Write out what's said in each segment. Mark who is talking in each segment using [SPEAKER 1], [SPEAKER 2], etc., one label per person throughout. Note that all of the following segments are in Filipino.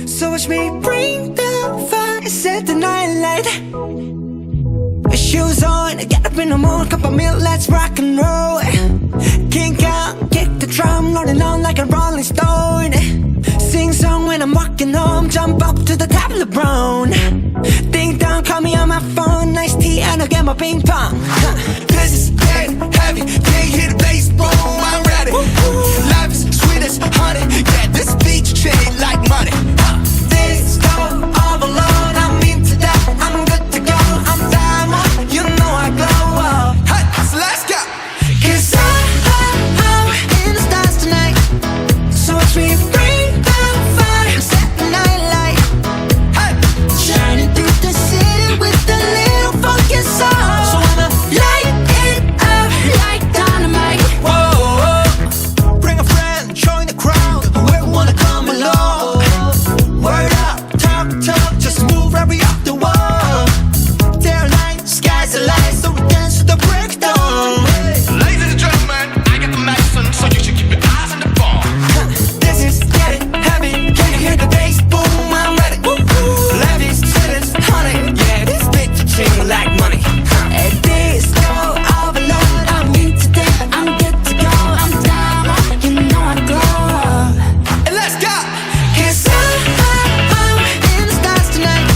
[SPEAKER 1] So watch me bring the fire, set the night light. Shoes on, get up in the morning, cup of milk, let's rock and roll. Kink out, kick the drum, rolling on like a rolling stone. Sing song when I'm walking home, jump up to the top of LeBron. Ding dong, call me on my phone, nice tea and I'll get my ping pong. This is getting heavy, can't hear the bass, boom, I'm ready. Life is sweet as honey, yeah, this beach chain like money. This go all alone, I'm into that, I'm good to go, I'm diamond, you know I glow. Hey, so let's go. 'Cause I'm in the stars tonight, so watch me bring the fire, set the night light. Hey, shining through the city with a little funky soul. So I'ma light it up like dynamite. Whoa, bring a friend, join the crowd, whoever wanna come along. Word up, talk, just move right up the wall. Day or night, sky's the light, so we dance to the breakdown.
[SPEAKER 2] Ladies and gentlemen, I got the medicine, so you should keep your eyes on the ball.
[SPEAKER 1] This is getting heavy, can you hear the bass? Boom, I'm ready. Life is sweet as honey, yeah, this bitch chain like money. And this go overload, I'm into that, I'm good to go, I'm down, you know I glow. And let's go. 'Cause I'm in the stars tonight,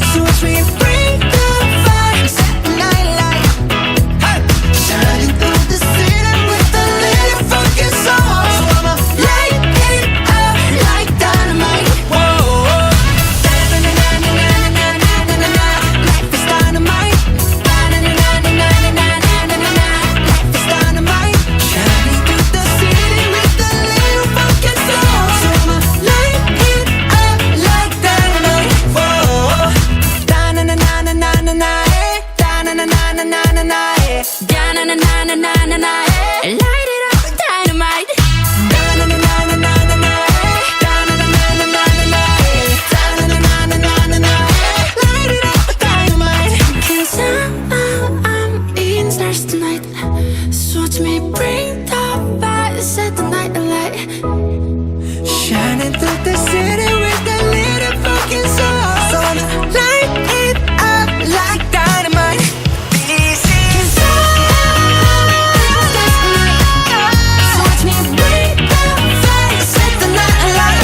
[SPEAKER 1] so watch me bring the fire, set the night light. Hey, shining through the city with a little funky soul. So I'ma light it up like dynamite. Whoa, na-na-na-na-na-na-na-na-na-na. Life is dynamite. Na-na-na-na-na-na-na-na-na-na. Life is dynamite. Shining through the city with a little funky soul. So I'ma light it up like dynamite. Whoa, da-na-na-na-na-na-na-na, eh. Da-na-na-na-na-na-na-na, eh. Da-na-na-na-na-na-na, eh. Light it up like dynamite. Da-na-na-na-na-na-na, eh. Da-na-na-na-na-na-na, eh. Da-na-na-na-na-na-na, eh. Light it up like dynamite. 'Cause I'm in the stars tonight, so watch me bring the fire, set the night alight. Shining through the city with a little fucking soul. So I'ma light it up like dynamite. This is so watch me bring the fire, set the night alight.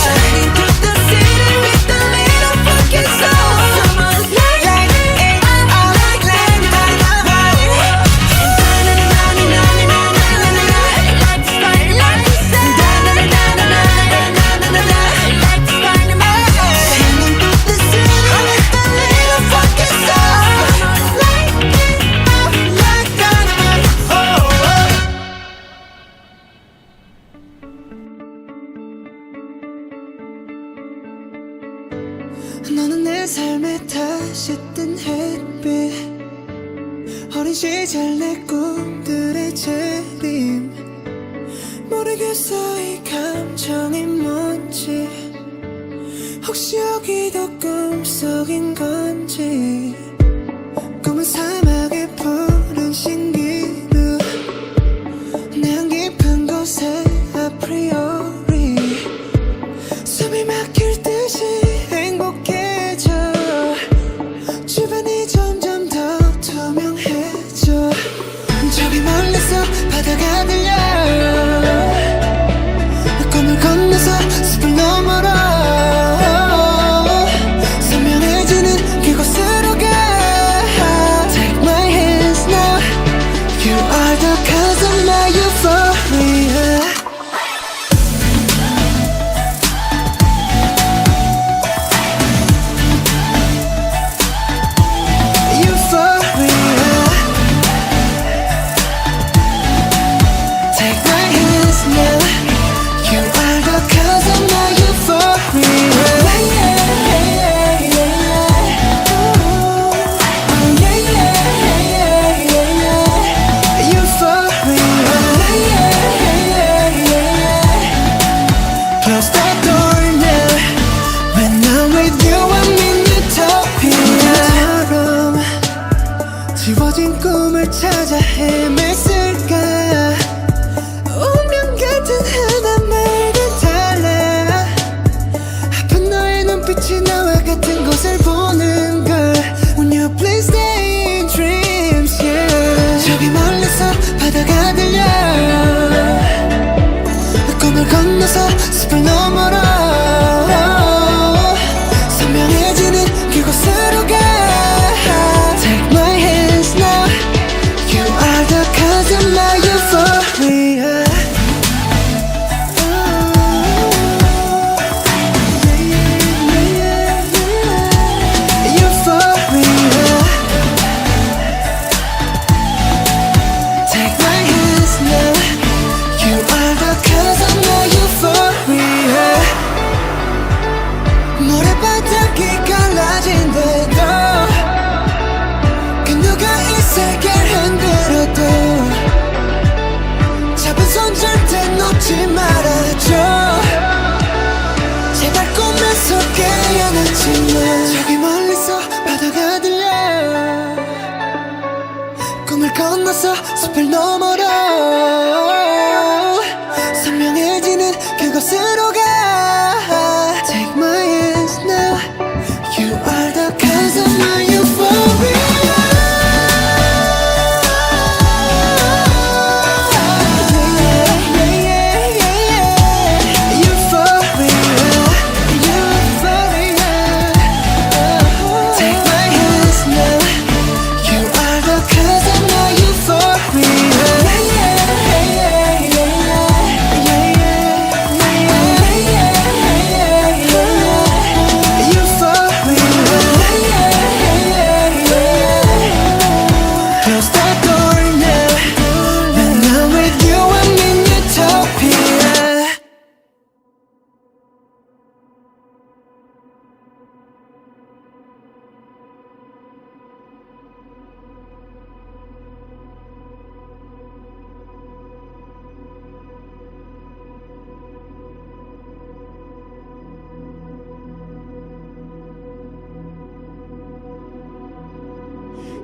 [SPEAKER 1] Shining through the city with a little fucking soul. So I'ma light it up like dynamite. 너는 내 삶에 다시 뜬 햇빛, 어린 시절 내 꿈들의 재림. 모르겠어 이 감정이 뭔지, 혹시 여기도 꿈속인 건지. 꿈은 사막의 푸른 신기루, 내 깊은 곳에 아프리오리. 숨이 막힐 듯이 행복해져, 주변이 점점 더 투명해져. 저기 멀리서 바다가 들려, 꿈을 건너서 숲을 너머로 선명해지는 그곳으로 가. Take my hands now, 같은 곳을 보는 걸 When you please stay in dreams yeah. 저기 멀리서 바다가 들려 꿈을 건너서 숲을 너머로 선명해지는 그곳으로 가 Take my hands now You are the cause of my euphoria 놓지 말아줘 제발 꿈에서 깨어났지만 저기 멀리서 바다가 들려 꿈을 건너서 숲을 너머로 선명해지는 그곳으로 가 Take my hands now You are the cause of my euphoria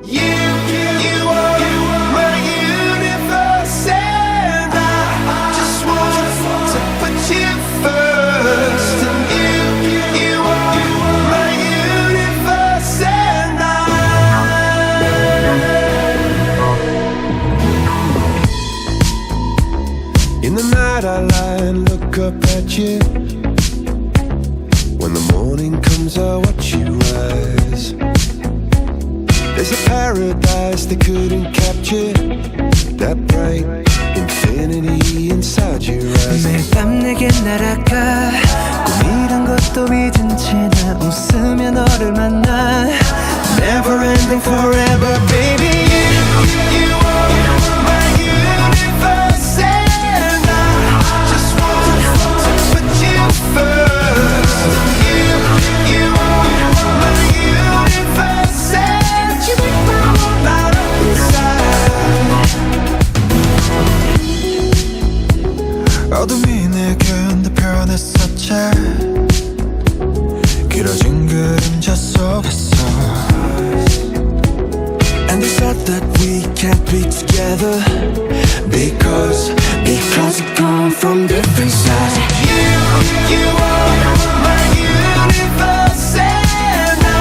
[SPEAKER 1] You are my universe and I just want to put you first and you are my universe and In the night I lie and look up at you When the morning comes I watch you rise There's a paradise they couldn't capture That bright infinity inside your eyes 매일 밤 내게 날아가 꿈이란 것도 잊은 채 나 웃으며 너를 만나 Never ending forever baby You are my universe and I just want to put you first You are my universe and you make my world light up inside 어둠이 내겐 더 변했었지 길어진 그림자 속에서 And they said that we can't be together Because we come from different sides You are my universe and I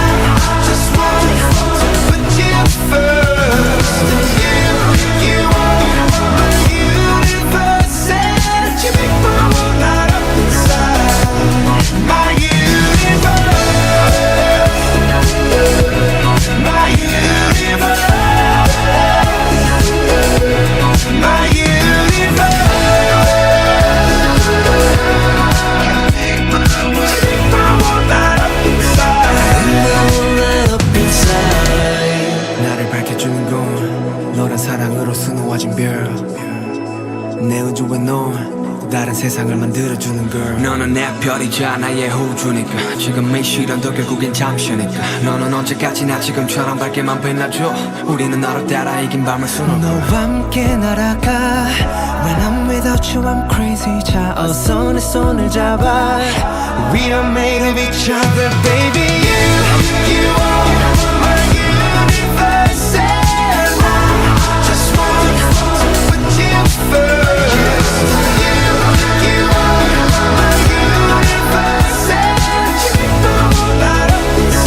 [SPEAKER 1] just want to put you first You are my universe and you make my world light up inside My universe My universe My universe 나를 밝혀주는 건 너란 사랑으로 수놓아진 별 내 우주에 넌 다른 세상을 만들어주는 걸 너는 내 별이자 나의 호주니까 지금 이 시련도 결국엔 잠시니까 너는 언제까지나 지금처럼 밝게만 빛나줘 우리는 너를 따라 이긴 밤을 수놓고 너와 함께 날아가 When I'm without you I'm crazy 자 어서 내 손을 잡아 We are made of each other baby You are my universe and I just want to put you first You are my universe and you make my world light up inside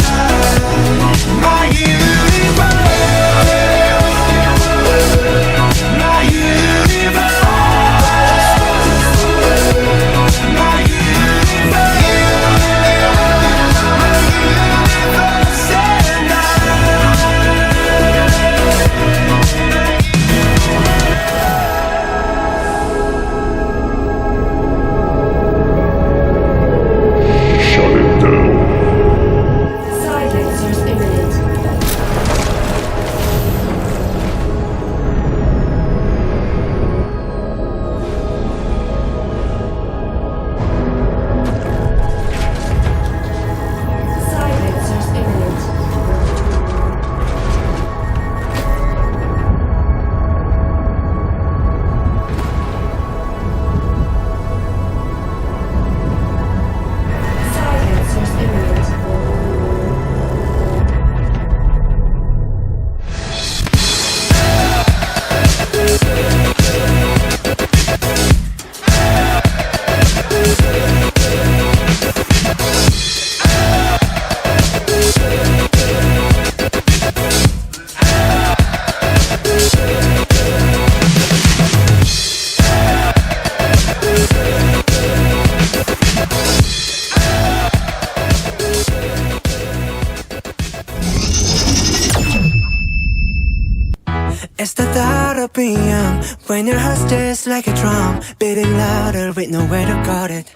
[SPEAKER 1] It's the thought of being young when your heart's just like a drum, beating louder with nowhere to guard it.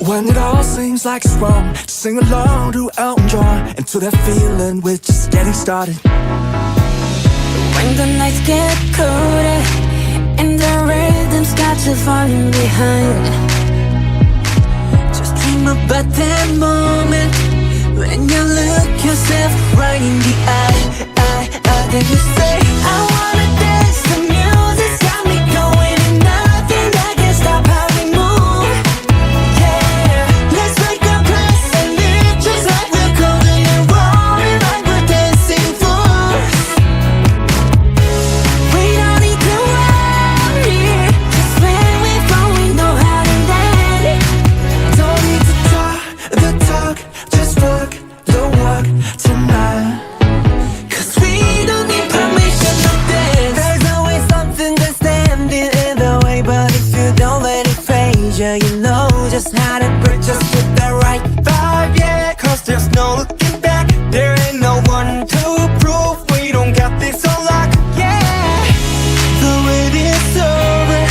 [SPEAKER 3] When it all seems like it's wrong, sing along to Elton John and to that feeling we're just getting started.
[SPEAKER 4] When the nights get colder and the rhythm's got you falling behind,
[SPEAKER 1] Just dream about that moment when you look yourself right in the eye. Then you say, I wanna dance, the music's got me going, and nothing that can stop how we move. Yeah, let's make a place and live just like we're golden and rolling like we're dancing fools. We don't need to worry, just when we fall we know how to land.
[SPEAKER 3] Don't need to talk the talk, just walk the walk tonight.
[SPEAKER 1] Cause we don't need permission to dance. There's always something that's standing in the way, but if you don't let it phase you, you know just how to break, just with the right vibe, yeah. Cause there's no looking back, there ain't no one to prove we don't got this on lock, yeah. The wait is over,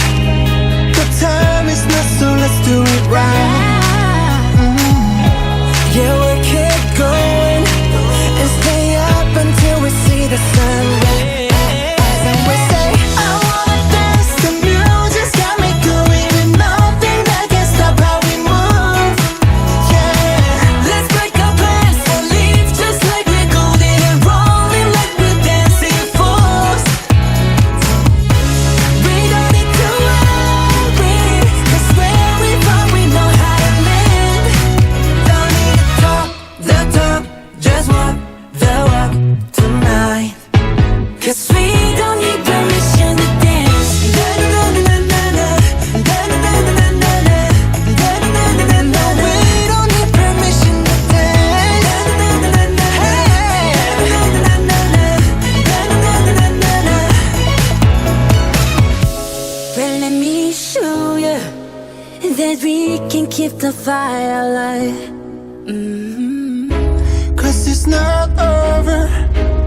[SPEAKER 1] the time is not, so let's do it right. Yeah, we'll keep going and stay up until we see the sunrise. And we say, I wanna dance, the music's got me going, and nothing that can stop how we move. Yeah, let's break our plans and leave just like we're golden and rolling like we're dancing fools. We don't need to worry, cause where we fall we know how to land. Don't need to talk the talk, just walk the walk tonight. Cause we don't need permission to dance. Da-da-da-da-da-da, da-da-da-da-da-da, da-da-da-da-da-da. We don't need permission to dance. Da-da-da-da-da-da, hey, da-da-da-da-da-da, da-da-da-da-da-da.
[SPEAKER 4] well let me show you that we can keep the fire alive.
[SPEAKER 1] Cause it's not over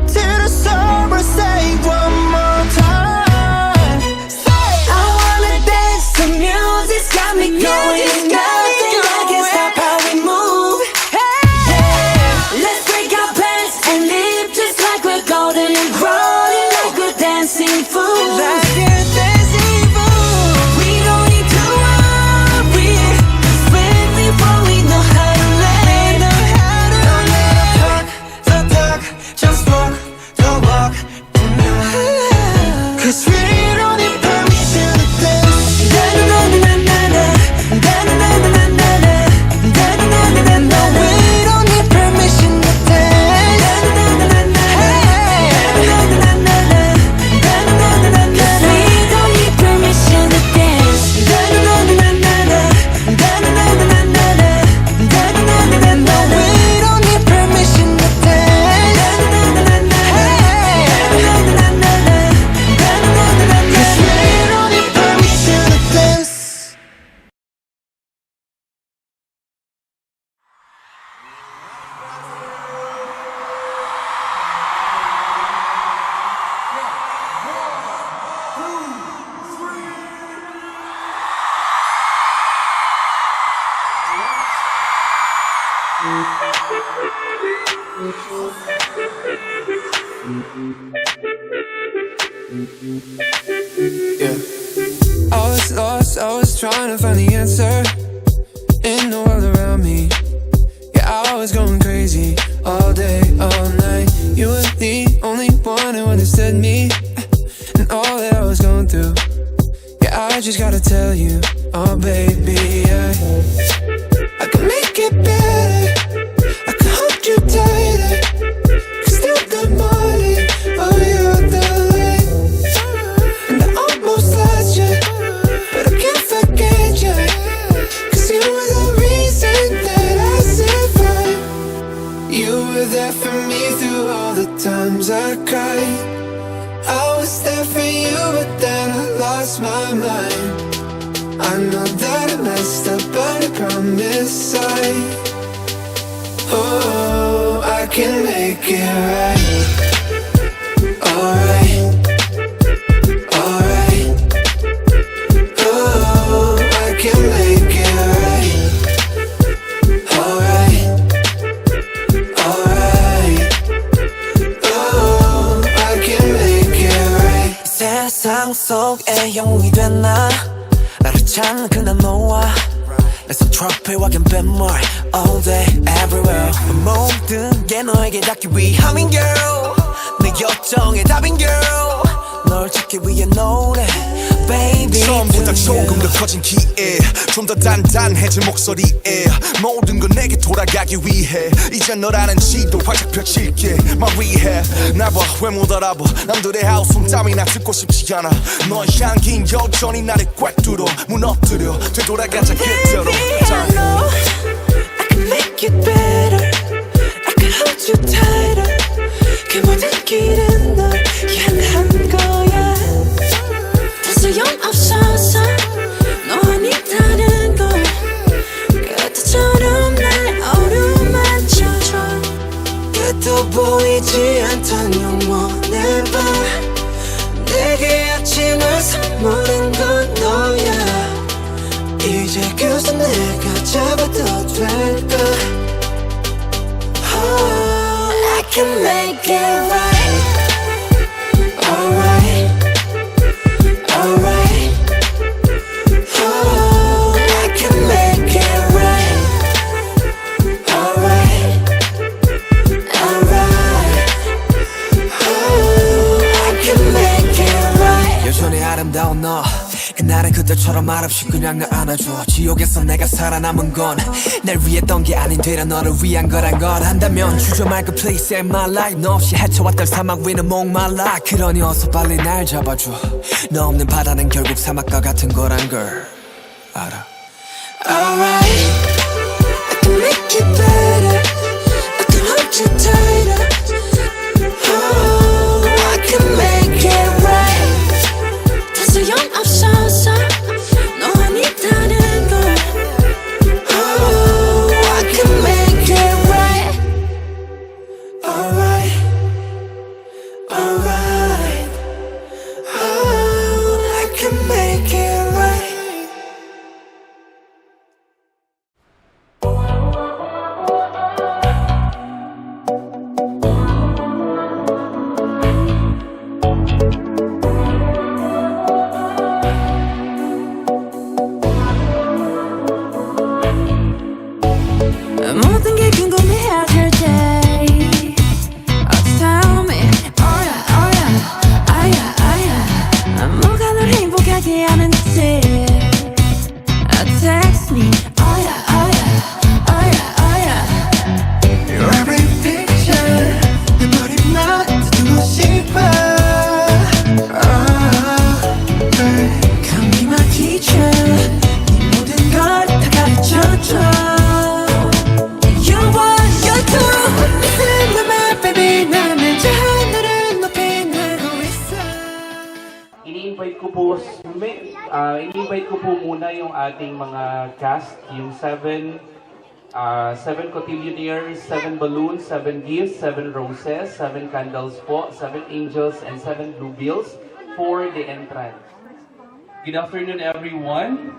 [SPEAKER 1] till the summer. Say one more time. Say, I wanna dance, the music's got me going, nothing that can stop how we move. Yeah, let's break our plans and live just like we're golden and rolling like we're dancing fools. Like we're dancing fools. We don't need to worry, cause when we fall we know how to land. Don't let us talk the talk, just walk the walk tonight. Cause we don't need permission to dance. Da-da-da-da-da-da, da-da-da-da-da-da, da-da-da-da-da-da. We don't need permission to dance. Da-da-da-da-da-da, hey, da-da-da-da-da-da, da-da-da-da-da-da.
[SPEAKER 4] Cause we don't need permission to dance.
[SPEAKER 1] Da-da-da-da-da-da, da-da-da-da-da-da, da-da-da-da-da-da. We don't need permission to dance. Da-da-da-da-da-da, hey, da-da-da-da-da-da, da-da-da-da-da-da. Cause we don't need permission to dance.
[SPEAKER 3] I was lost, I was trying to find the answer in the world around me. Yeah, I was going crazy all day, all night. You were the only one who understood me and all that I was going through. Yeah, I just gotta tell you, oh baby, I can make it better, I can hold you tighter, cause still the morning, oh you're the light. And I almost lost you, but I can't forget you, cause you were the reason that I survived. You were there for me through all the times I cried. I was there for you, but then I lost my mind. I know that I messed up, but I promise oh, I can make it right. alright, alright. Oh, I can make it right. Alright, alright. Oh, I can make it right.
[SPEAKER 1] 세상 속에 영웅이 된 나 나를 찾는 그날 너와 It's a trophy walking 뱀물 all day everywhere 모든 게 너에게 닿기 위함인 girl 내 요청의 답인 girl 널 찾기 위해 노래 baby
[SPEAKER 2] 처음보다 조금 더 커진 기에 좀 더 단단해진 목소리에 모든 건 내게 돌아가기 위해 이제 너라는 지도 활짝 펼칠게 My rehab 나봐 왜 못 알아봐 남들의 하우스 땀이나 듣고 싶지 않아 너의 향긴 여전히 나를 꽉 뚫어 무너뜨려 되돌아가자 그대로
[SPEAKER 1] Baby I know I can make it better I can hold you tighter 그 모든 길은 널 향한 거야 더 소용없어서 너 아니다는 걸 그때처럼 날 어루만져줘 끝도 보이지 않던 영원의 밤 내게 아침을 선물한 건 너야 이제 그저 내가 잡아도 될까 Oh, I can make it right Alright Alright Oh, I can make it right Alright Alright Oh, I can make it right 여전히 아름다운 너 그날은 그때처럼 말없이 그냥 날 안아줘 지옥에서 내가 살아남은 건 날 위했던 게 아닌 되려 너를 위한 거란 걸 안다면 주저 말고 please save my life 너 없이 헤쳐왔던 사막 위는 목말라 그러니 어서 빨리 날 잡아줘 너 없는 바다는 결국 사막과 같은 거란 걸 알아 Alright I can make it better I can hold you tighter Oh I can make it right 더 소용없어서 너 아니다는 걸 Oh I can make it right Alright Alright Oh I can make it right 모든 게 궁금해질 때 Tell me Oh yeah oh yeah 아야 아야 뭐가 널 행복하게 하는지 Text me Oh yeah oh yeah oh yeah oh yeah Your every picture 내 머리만 듣고 싶어 Come be my teacher 네 모든 걸 다 가르쳐줘
[SPEAKER 5] Ini-invite ko po ini-invite ko po muna yung ating mga cast, yung 7 cotillionaires, 7 balloons, 7 gifts, 7 roses, 7 candles po, 7 angels, and 7 bluebills for the entrance. Good afternoon, everyone.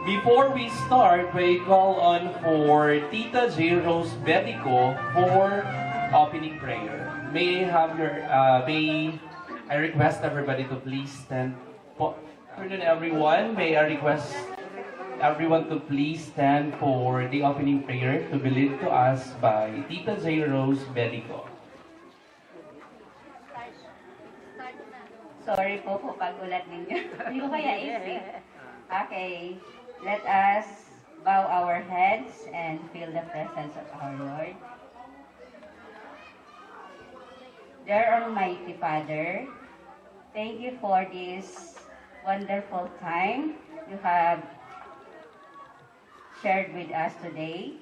[SPEAKER 5] Before we start, we call on for Tita J. Rose Betico for opening prayer. May I have your, may I request everybody to please stand. Good afternoon, everyone. May I request everyone to please stand for the opening prayer to be led to us by Tita J. Rose Betico.
[SPEAKER 6] Sorry po pagulat ninyo. Hindi ko kaya isip. Okay, let us bow our heads and feel the presence of our Lord. Dear Almighty Father, thank you for this wonderful time you have shared with us today.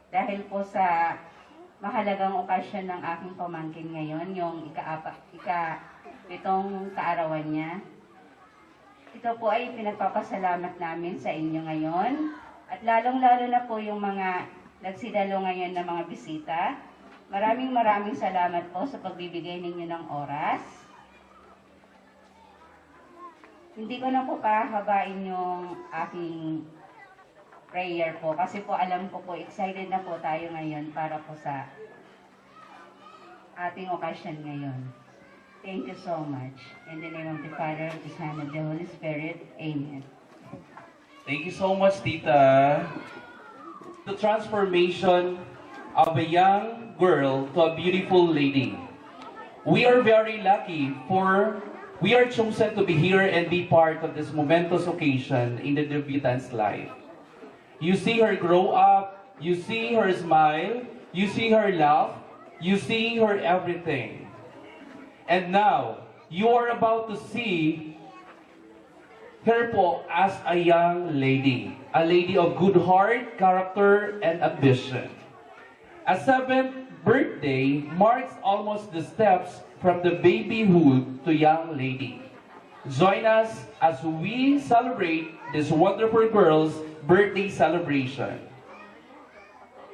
[SPEAKER 6] Dahil po sa mahalagang okasyon ng aking pamangkin ngayon, yung ika-7 kaarawan niya. Ito po ay pinagpapasalamat namin sa inyo ngayon. At lalong-lalo na po yung mga nagsidalo ngayon na mga bisita. Maraming salamat po sa pagbibigay ninyo ng oras. Hindi ko na po pahabain yung aking prayer po kasi po alam ko po excited na po tayo ngayon para po sa ating occasion ngayon. Thank you so much. In the name of the Father, of the Son, and the Holy Spirit. Amen.
[SPEAKER 5] Thank you so much, Tita. The transformation of a young girl to a beautiful lady. We are very lucky for we are chosen to be here and be part of this momentous occasion in the debutant's life. You see her grow up, you see her smile, you see her laugh, you see her everything. And now, you are about to see her po as a young lady. A lady of good heart, character, and ambition. A 7th birthday marks almost the steps from the babyhood to young lady. Join us as we celebrate this wonderful girl's birthday celebration.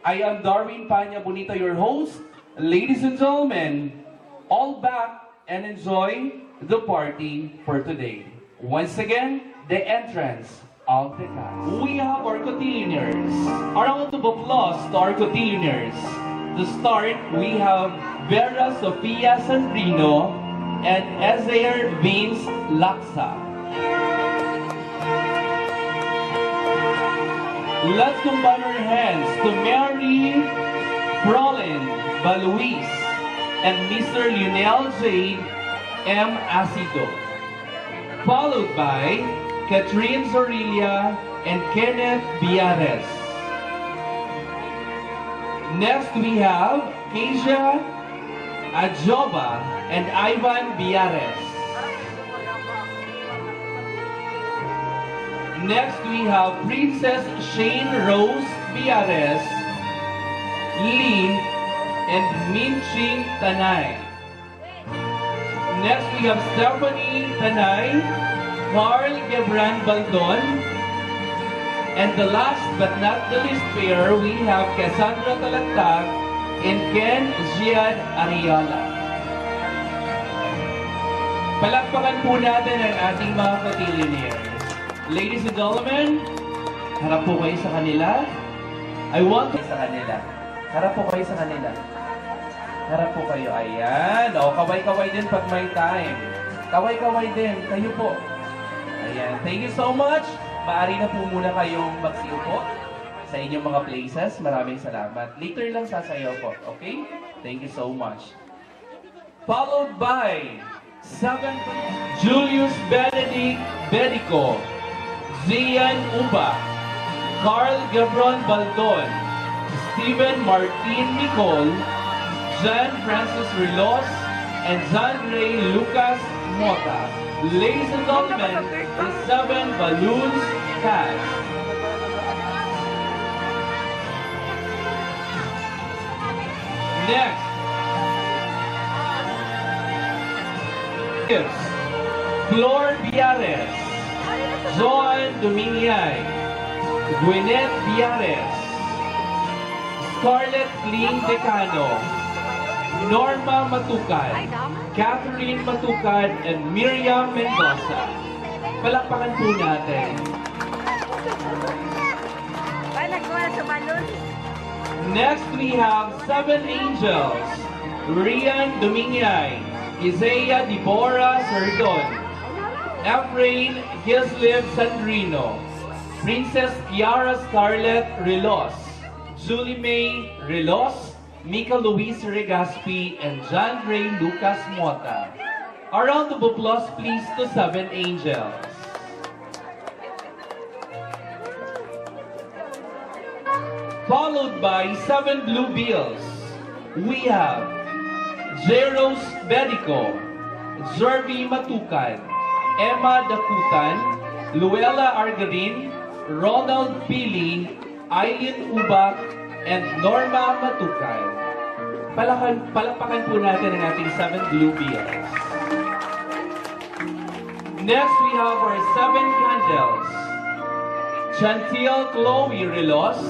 [SPEAKER 5] I am Darwin Panya Bonita, your host. Ladies and gentlemen, all back and enjoy the party for today. Once again, the entrance of the cast. We have our cotillions. A round of applause to our cotillions. To start, we have Vera Sofia Sandrino and Ezer Vince Laksa. Let's combine our hands to Mary Frolin Baluis and Mr. Lionel J. M. Asido. Followed by Catherine Zorilla and Kenneth Biares. Next we have Keisha Ajoba and Ivan Biares. Next we have Princess Shane Rose Biares, Lynn and Minching Tanay. Next we have Stephanie Tanay, Carl Gebran Baldon, and the last but not the least pair, we have Cassandra Talagtag and Ken Ziad Ariola. Palakpakan po natin ang ating mga cotillions. Ladies and gentlemen, harap po kayo sa kanila. I want to sa kanila. Harap po kayo sa kanila. Harap po kayo. Ayan. O, kaway-kaway din pag may time. Kaway-kaway din. Kayo po. Ayan. Thank you so much. Maaari na po muna kayong magsiupo sa inyong mga places. Maraming salamat. Later lang sasayaw po. Okay? Thank you so much. Followed by 7 Julius Benedict Bedico, Zian Uba, Carl Gabron Baldon, Stephen Martin Nicol, John Francis Rilos, and John Ray Lucas Mota. Ladies and gentlemen, the 7 Balloons Cast. Next, is Flor Biares, Joan Dominiay, Gwyneth Biares, Scarlett Kling Decano, Norma Matukan, Catherine Matukan, and Miriam Mendoza. Palakpakan po natin. Next, we have 7 angels. Rian Dominiay, Isaiah Deborah Sardon, Efrain Gislib Sandrino, Princess Kiara Scarlett Rilos, Julie May Rilos, Mika Luis Regaspi, and John Ray Lucas Mota. A round of applause please to 7 angels. Followed by 7 blue bills. We have Jeros Bedico, Jervy Matukan, Emma Dakutan, Luella Argarin, Ronald Pili, Eileen Ubak, and Norma Matukan. Palakpakan po natin ang ating 7 blue bills. Next, we have our 7 candles. Chantil Chloe Rilos,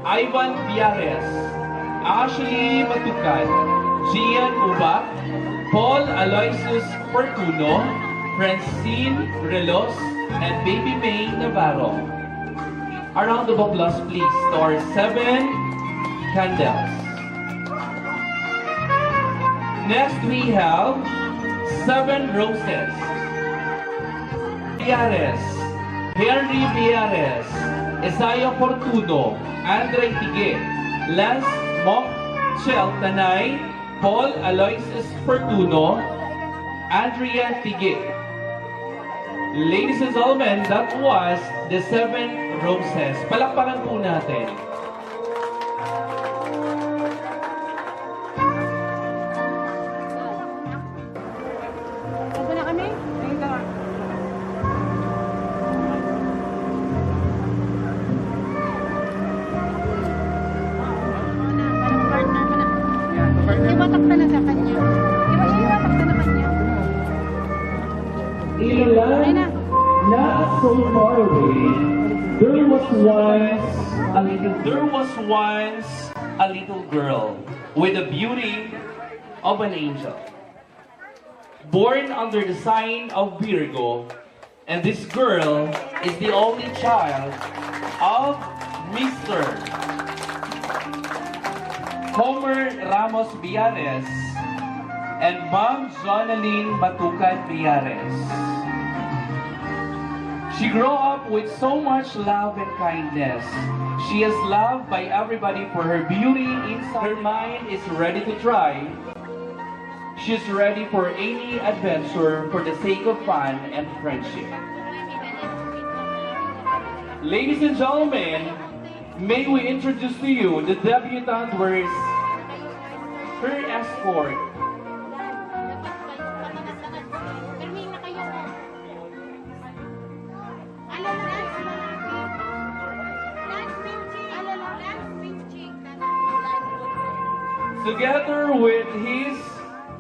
[SPEAKER 5] Ivan Biares, Ashley Matukan, Gian Ubak, Paul Aloysius Fortuno, Francine Relos, and Baby May Navarro. A round of applause, please, to our 7 candles. Next, we have 7 roses. Villares, Henry Villares, Isaiah Fortuno, Andre Tige, Lance Mochel Tanay, Paul Aloysius Fortuno, Andrea Tige. Ladies and gentlemen, that was the 7 roses. Palakpakan po natin.
[SPEAKER 7] Ito na kami? Ayun ka. Parang partner mo na. Iwatak ka na sa kanya. Iwatak ka na kanya.
[SPEAKER 5] Ilan, not so far away, there was once a little girl with the beauty of an angel. Born under the sign of Virgo, and this girl is the only child of Mr. Homer Ramos Villares and Ma'am Jonaline Matukan Villares. She grew up with so much love and kindness. She is loved by everybody for her beauty inside. Her mind is ready to try. She's ready for any adventure for the sake of fun and friendship. Ladies and gentlemen, may we introduce to you the debutante wears her escort. Together with his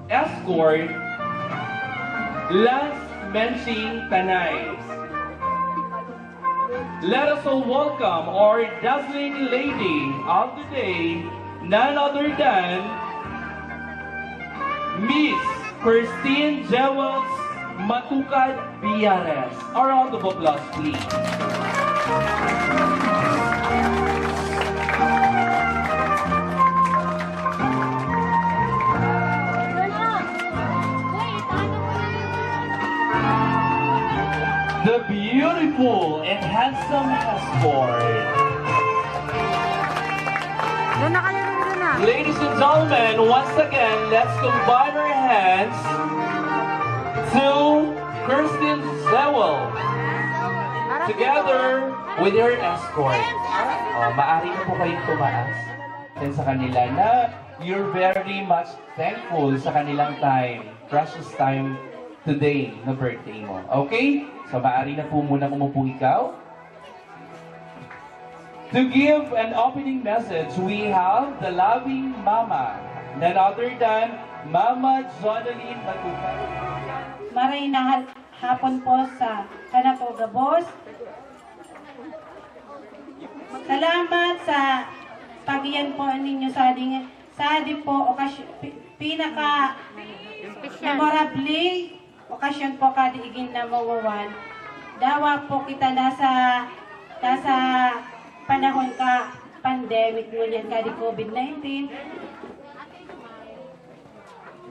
[SPEAKER 5] escort, Lance Menching Tanay. Let us all welcome our dazzling lady of the day, none other than Miss Christine Jewels Matukan Villares. A round of applause, please. The beautiful and handsome escort.
[SPEAKER 7] Doon na kayo doon na.
[SPEAKER 5] Ladies and gentlemen, once again, let's combine our hands to Kirsten Sewell together with her escort. Maaari na po kayong tumaas din sa kanila na you're very much thankful sa kanilang time, precious time today na birthday mo. Okay? So maaari na po muna umupo ikaw. To give an opening message, we have the loving mama, none other than Mama Jonaline Matukan.
[SPEAKER 7] Maray na hapon po sa Kanapo Gabos. Salamat sa pagyan po ninyo sa ating po pinaka memorably okasyon po kadiigin na mawawan. Dawa po kita nasa panahon ka pandemic ngunyan kadi COVID-19.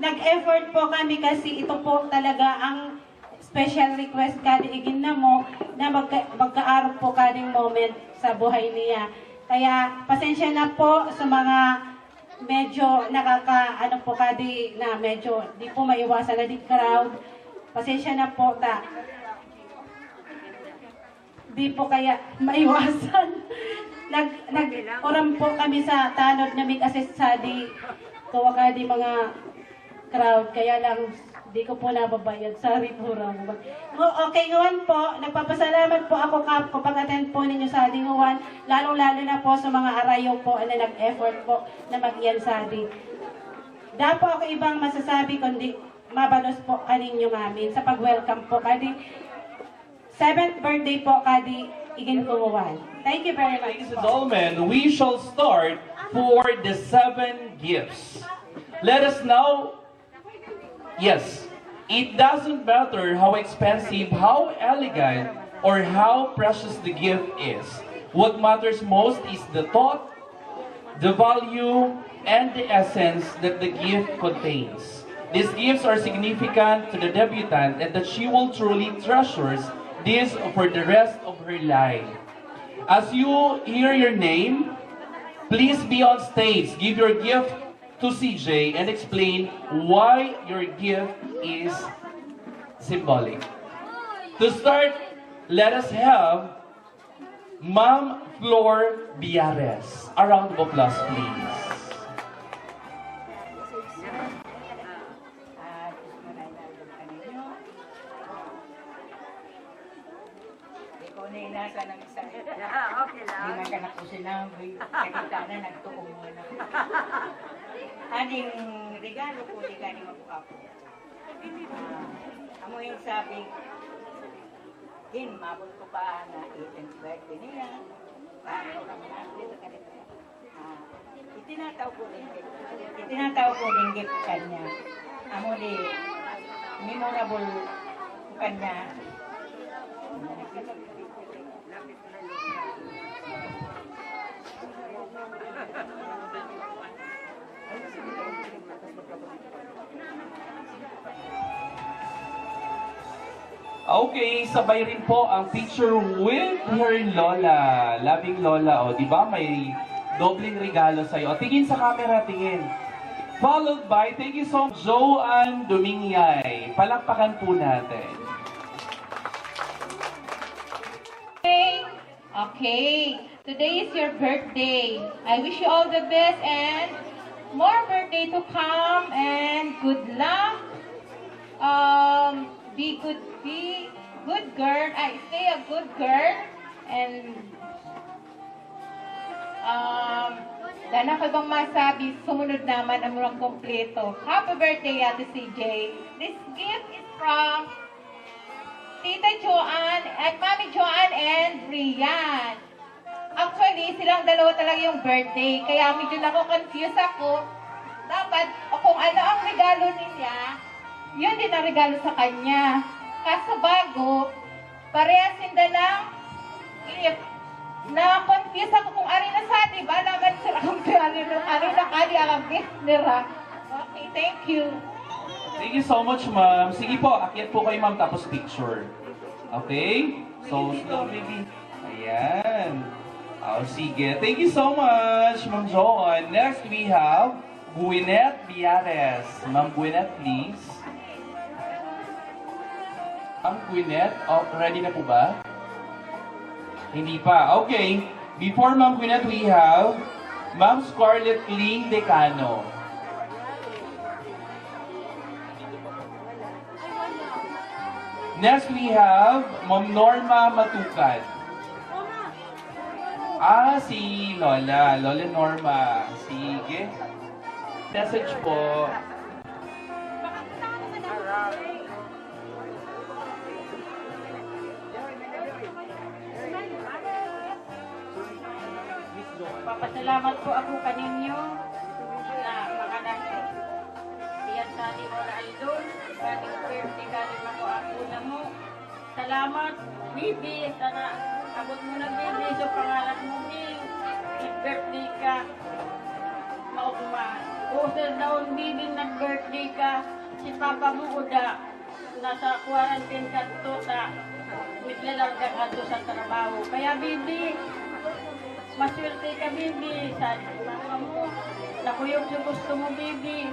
[SPEAKER 7] Nag-effort po kami kasi ito po talaga ang special request kadiigin na mo na magkaarap po kading moment sa buhay niya. Kaya pasensya na po sa mga medyo ano po kadi na medyo di po maiwasan na di crowd. Pasensya na po ta. Di po kaya maiwasan. Nag-oram po kami sa tanod na may assist sa di tuwa di mga crowd. Kaya lang di ko po nababayad. Sorry po Ram. Okay ngayon po, nagpapasalamat po ako kapag attend po ninyo sa ating ngayon. Lalong-lalo na po sa mga arayo po na nag-effort po na mag-iyan sa ating. Dapo ako ibang masasabi kundi mabalos po kaninyo namin sa pag-welcome po kadi 7th birthday po kadi igin kumuwan. Thank you very much
[SPEAKER 5] Ladies and
[SPEAKER 7] po.
[SPEAKER 5] gentlemen, we shall start for the 7 gifts. Let us now, yes, it doesn't matter how expensive, how elegant, or how precious the gift is. What matters most is the thought, the value, and the essence that the gift contains. These gifts are significant to the debutant and that she will truly treasure this for the rest of her life. As you hear your name, please be on stage. Give your gift to CJ and explain why your gift is symbolic. To start, let us have Ma'am Flor Biares. A round of applause, please.
[SPEAKER 6] Ikaw na inasa ng isa. Okay lang. Hindi na ka na po sinabi. Nakita na, nagtuong mo na. Aning regalo ko, di ka ni mabukapo. Amo yung sabi, Din, mabot ko pa na 18th birthday niya. Paano kami dito ka dito? Itinataw ko din gift kanya. Amo di, memorable ko kanya.
[SPEAKER 5] Okay, sabay rin po ang picture with her Lola. Loving Lola, o, di ba? May dobling regalo sa'yo. O, tingin sa camera, tingin. Followed by, thank you so much, Joanne Dominguez. Palakpakan po natin.
[SPEAKER 8] Okay, today is your birthday. I wish you all the best and more birthday to come and good luck. Be good girl. Stay a good girl and dana ko bang masabi, sumunod naman ang murang kompleto. Happy birthday, Ate CJ. This gift is from Tita Joanne at Mami Joanne and Rian. Actually, silang dalawa talaga yung birthday. Kaya medyo confused ako. Dapat, kung ano ang regalo niya, yun din ang regalo sa kanya. Kaso bago, parehas sila ng gift. Na-confuse ako kung ano na sa atin. Alaman sila kung ano na kali ang gift nila. Okay, thank you.
[SPEAKER 5] Thank you so much, ma'am. Sige po, akyat po kayo, ma'am, tapos picture. Okay? So, slow, baby. Ayan. Oh, sige. Thank you so much, Ma'am Joan. Next, we have Gwyneth Biares. Ma'am Gwyneth, please. Ma'am Gwyneth, oh, ready na po ba? Hindi pa. Okay. Before Ma'am Gwyneth, we have Ma'am Scarlett Ling Decano. Next, we have Ma'am Norma Matukan. Si Lola. Lola Norma. Sige. Message po.
[SPEAKER 7] Papasalamat po ako kaninyo na mga iyan natin mga idol. Kaning birthday kanin ako na mo. Salamat, Bibi. Sana abot mo na, Bibi. So pangalan mo, Bibi. Nag-birthday ka. Maugma. Usal daon, Bibi, nag-birthday ka. Si Papa mo uda. Nasa quarantine ka to ta. Mitlalarga ka to sa trabaho. Kaya, Bibi, maswerte ka, Bibi. Sa mama mo. Nakuyog sa gusto mo, Bibi.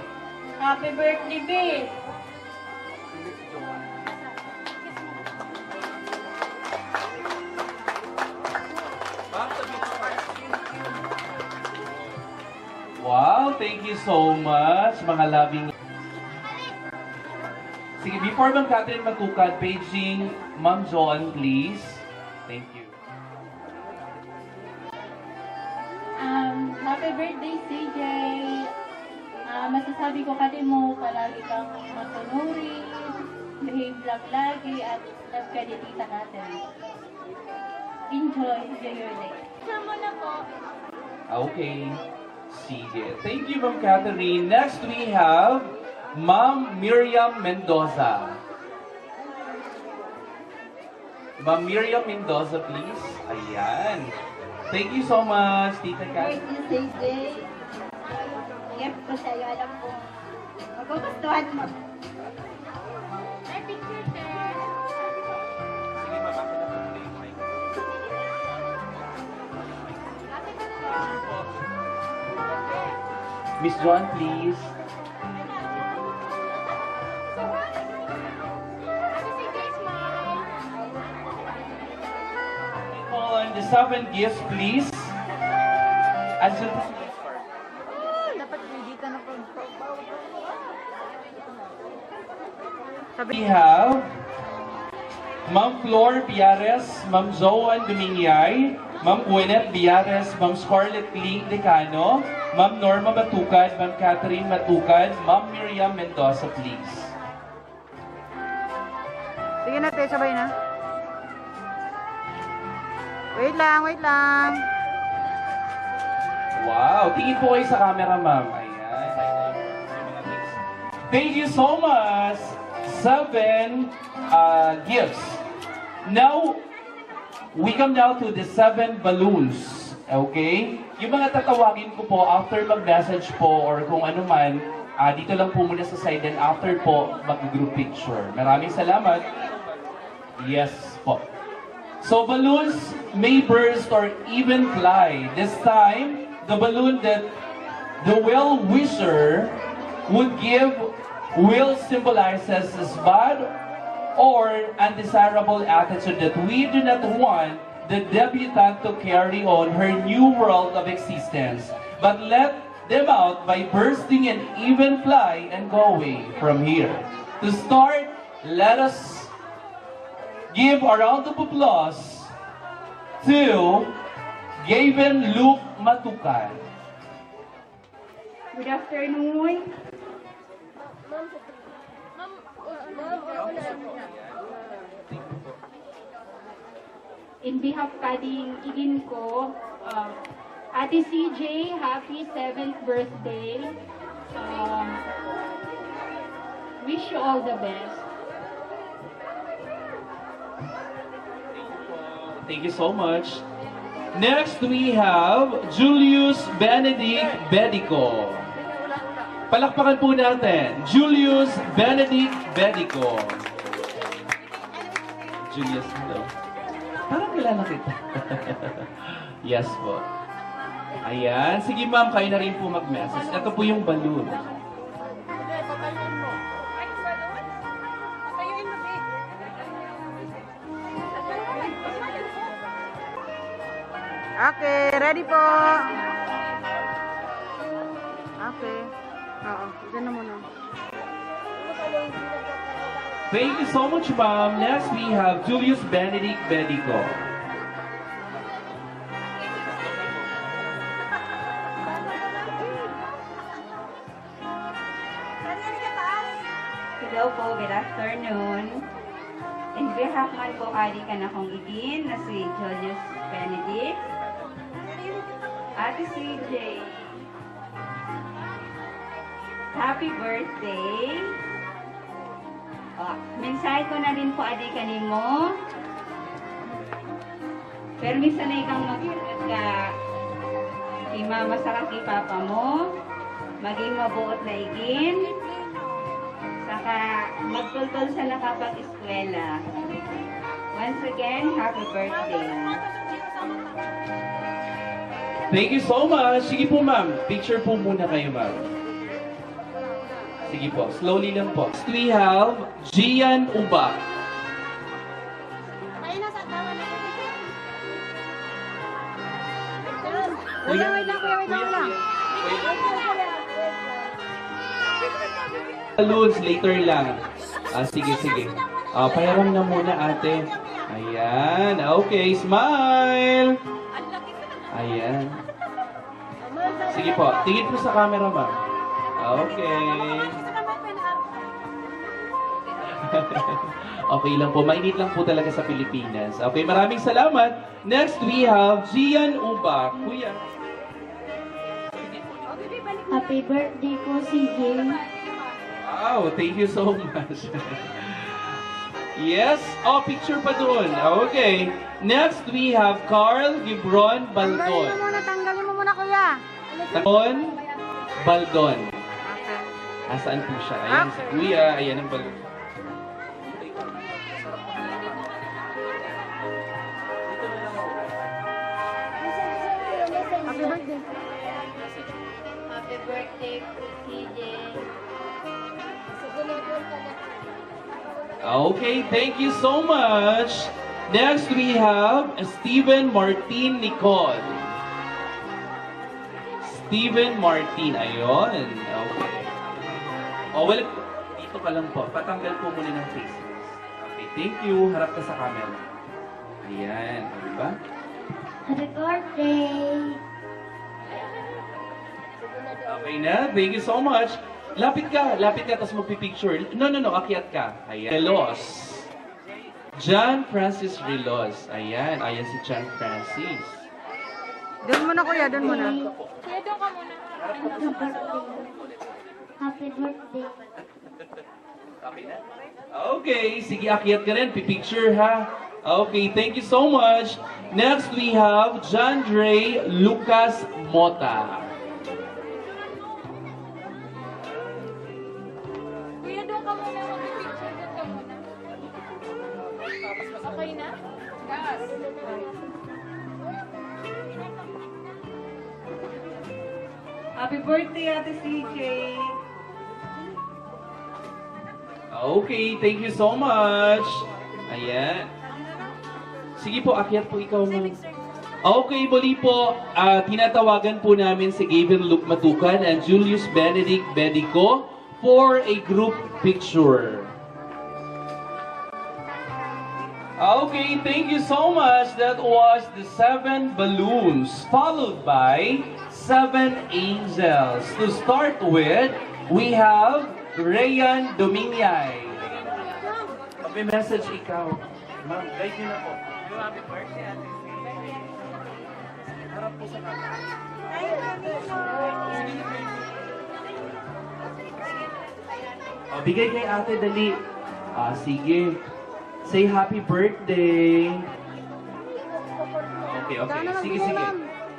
[SPEAKER 7] Happy birthday, Bibi.
[SPEAKER 5] Wow, thank you so much, mga loving. Sige, before Ma'am Catherine Matukan, paging Ma'am Joan, please. Thank you.
[SPEAKER 8] Happy birthday, CJ. Masasabi ko kati mo, palagi kang matunuri, behave lang lagi, at love ka ni tita natin. Enjoy your day. Sama na po.
[SPEAKER 5] Okay. Sige. Thank you, Ma'am Catherine. Next, we have Ma'am Miriam Mendoza. Ma'am Miriam Mendoza, please. Ayan. Thank you so much, Tita Kat.
[SPEAKER 6] Yan po sa'yo, alam ko. Magugustuhan mo.
[SPEAKER 5] Sige, ma'am. Ako na po yung mic. Miss John, please. Call on the 7 gifts, please. Andyan po si Miss Park. We have Ma'am Flor Biares, Ma'am Zoan Dominguez, Ma'am Gwyneth Biares, Ma'am Scarlett Lee Decano, Ma'am Norma Matukad, Ma'am Catherine Matukad, Ma'am Miriam Mendoza, please.
[SPEAKER 9] Sige na, te, sabay na. Wait lang, wait lang.
[SPEAKER 5] Wow, tingin po kayo sa camera, ma'am. Ayan. Thank you so much. 7 gifts. Now, we come now to the 7 balloons. Okay? Yung mga tatawagin ko po after mag-message po or kung ano man, dito lang po muna sa side and after po mag-group picture. Maraming salamat. Yes po. So balloons may burst or even fly. This time, the balloon that the well-wisher would give will symbolizes this bad or undesirable attitude that we do not want the debutante to carry on her new world of existence, but let them out by bursting and even fly and go away from here. To start, let us give a round of applause to Gavin Luke Matukan.
[SPEAKER 7] Good afternoon. In behalf kading igin ko, Ate CJ, happy 7th birthday. Wish you all the best.
[SPEAKER 5] Thank you so much. Next, we have Julius Benedict Bedico. Palakpakan po natin, Julius Benedict Bedico. Julius, hello. Parang kilala kita. Yes po. Ayan. Sige ma'am, kayo na rin po mag-message. Ito po yung balloon.
[SPEAKER 9] Okay, ready po. Okay. Oo, dyan na muna.
[SPEAKER 5] Thank you so much, ma'am. Next, we have Julius Benedict Bedico.
[SPEAKER 6] Hello po, good afternoon. In behalf man po kadi ka na kong igin na si Julius Benedict, Ate CJ, happy birthday. Mensahe ko na din po adi kanimo. Pero minsan na ikang mag-ingat ka kay mama sa kay papa mo. Maging mabuot na igin. Saka magtultol sa nakapag-eskwela. Once again, happy birthday.
[SPEAKER 5] Thank you so much. Sige po, ma'am. Picture po muna kayo, ma'am. Sige po. Slowly lang po. Next, we have Gian Uba.
[SPEAKER 9] Wait lang, wait lang, kuya, wait lang, wait lang.
[SPEAKER 5] Balloons, later lang. Sige, sige. Payaram na muna, ate. Ayan. Okay, smile. Ayan. Sige po. Tingin po sa camera, ma'am. Okay. Okay lang po. Mainit lang po talaga sa Pilipinas. Okay, maraming salamat. Next, we have Gian Uba. Kuya.
[SPEAKER 4] Happy birthday ko, CJ.
[SPEAKER 5] Wow, thank you so much. Yes, oh, picture pa doon. Okay. Next, we have Carl Gibron Baldon.
[SPEAKER 9] Tanggalin mo muna, kuya.
[SPEAKER 5] Baldon Baldon.
[SPEAKER 9] Okay.
[SPEAKER 5] Asaan po siya? Ayan si Kuya. Ayan ang Baldon.
[SPEAKER 9] Happy birthday.
[SPEAKER 4] Happy birthday ko, CJ.
[SPEAKER 5] Okay, thank you so much. Next, we have Steven Martin Nicole. Steven Martin, ayun. Okay. Oh, well, dito ka lang po. Patanggal po muna ng face mask. Okay, thank you. Harap ka sa camera. Ayan, diba?
[SPEAKER 4] Happy birthday.
[SPEAKER 5] Okay na, thank you so much. Lapit ka, tapos magpipicture. No, akyat ka. Ayan. Relos. John Francis Relos. Ayan, ayan si John Francis.
[SPEAKER 9] Doon muna, kuya. Doon muna.
[SPEAKER 4] Kuya, doon ka muna. Happy birthday.
[SPEAKER 5] Okay, sige, akyat ka rin. Pipicture ha. Okay, thank you so much. Next, we have John Dre Lucas Mota.
[SPEAKER 4] Kuya, doon ka muna. Mag-picture doon ka muna. Okay na? Yes.
[SPEAKER 6] Happy birthday, Ate CJ.
[SPEAKER 5] Okay, thank you so much. Ayan. Sige po, akyat po ikaw mo. Okay, muli po, tinatawagan po namin si Gavin Luke Matukan and Julius Benedict Bedico for a group picture. Okay, thank you so much. That was the 7 balloons, followed by 7 angels. To start with, we have Rayan Domingay. May message ikaw. Ma'am, guide niyo na po. Happy birthday, Ate. Harap po sa camera. Oh, bigay kay ate, dali. Sige. Say happy birthday. Okay. Sige.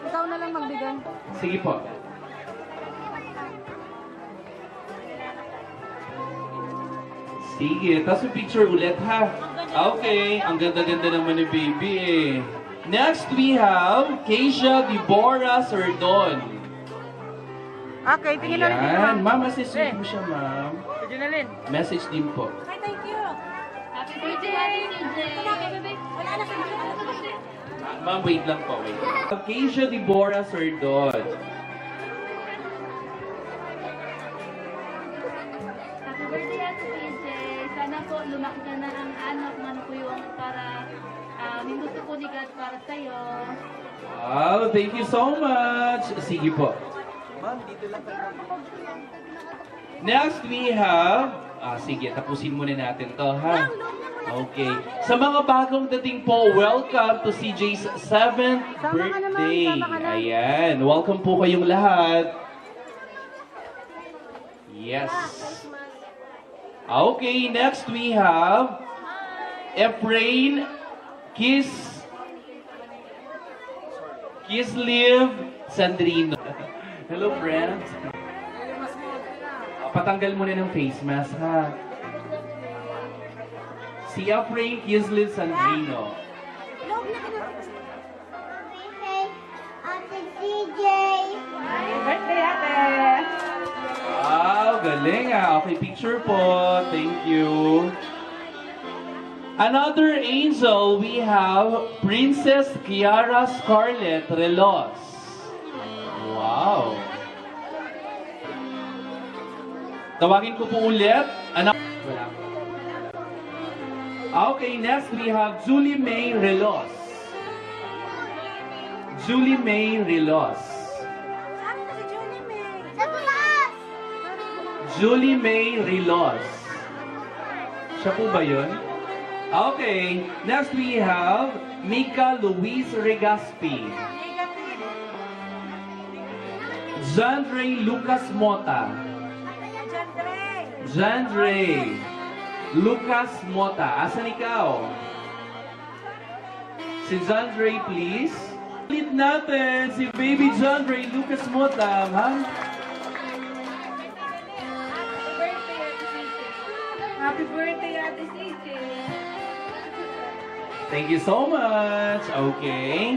[SPEAKER 9] Ikaw na lang magbigay.
[SPEAKER 5] Sige po. Sige, tapos may picture ulit ha. Okay, ang ganda-ganda naman ni baby eh. Next, we have Keisha Deborah Sardon.
[SPEAKER 9] Okay, tingin na rin dito,
[SPEAKER 5] Ayan,
[SPEAKER 9] ma'am.
[SPEAKER 5] ma'am, message mo siya, ma'am. Message din po.
[SPEAKER 4] Happy birthday, CJ. Wala na sa
[SPEAKER 5] Ma'am, wait lang po, wait. Keisha Deborah Sardon.
[SPEAKER 4] Happy birthday, Ate CJ. Sana po lumaki ka na ang anak man po yung para minuto po ni God para sa'yo.
[SPEAKER 5] Wow, thank you so much. Sige po. Next, we have... sige, tapusin muna natin to, ha? Okay. Sa mga bagong dating po, welcome to CJ's 7th birthday. Ayan, welcome po kayong lahat. Yes. Okay, next we have Efrain Kisliv Sandrino. Hello, friends. Patanggal muna ng face mask, ha? Si Efrain Kisliv Sandrino.
[SPEAKER 4] Ate CJ.
[SPEAKER 6] Happy birthday, Ate.
[SPEAKER 5] Wow, galing ah. Okay, picture po. Thank you. Another angel, we have Princess Kiara Scarlett Relos. Wow. Tawagin ko po ulit. Wala. Okay, next we have Julie May Relos. Julie May Relos. Julie May Relos. Siya po ba yun? Okay, next we have Mika Luis Regaspi. Jandre Lucas Mota. Jandre Lucas Mota. Asan ikaw? Si Jandre, please. Ulit natin si baby Jandre Lucas Mota, ma'am.
[SPEAKER 9] Happy birthday, Ate CJ.
[SPEAKER 5] Thank you so much. Okay.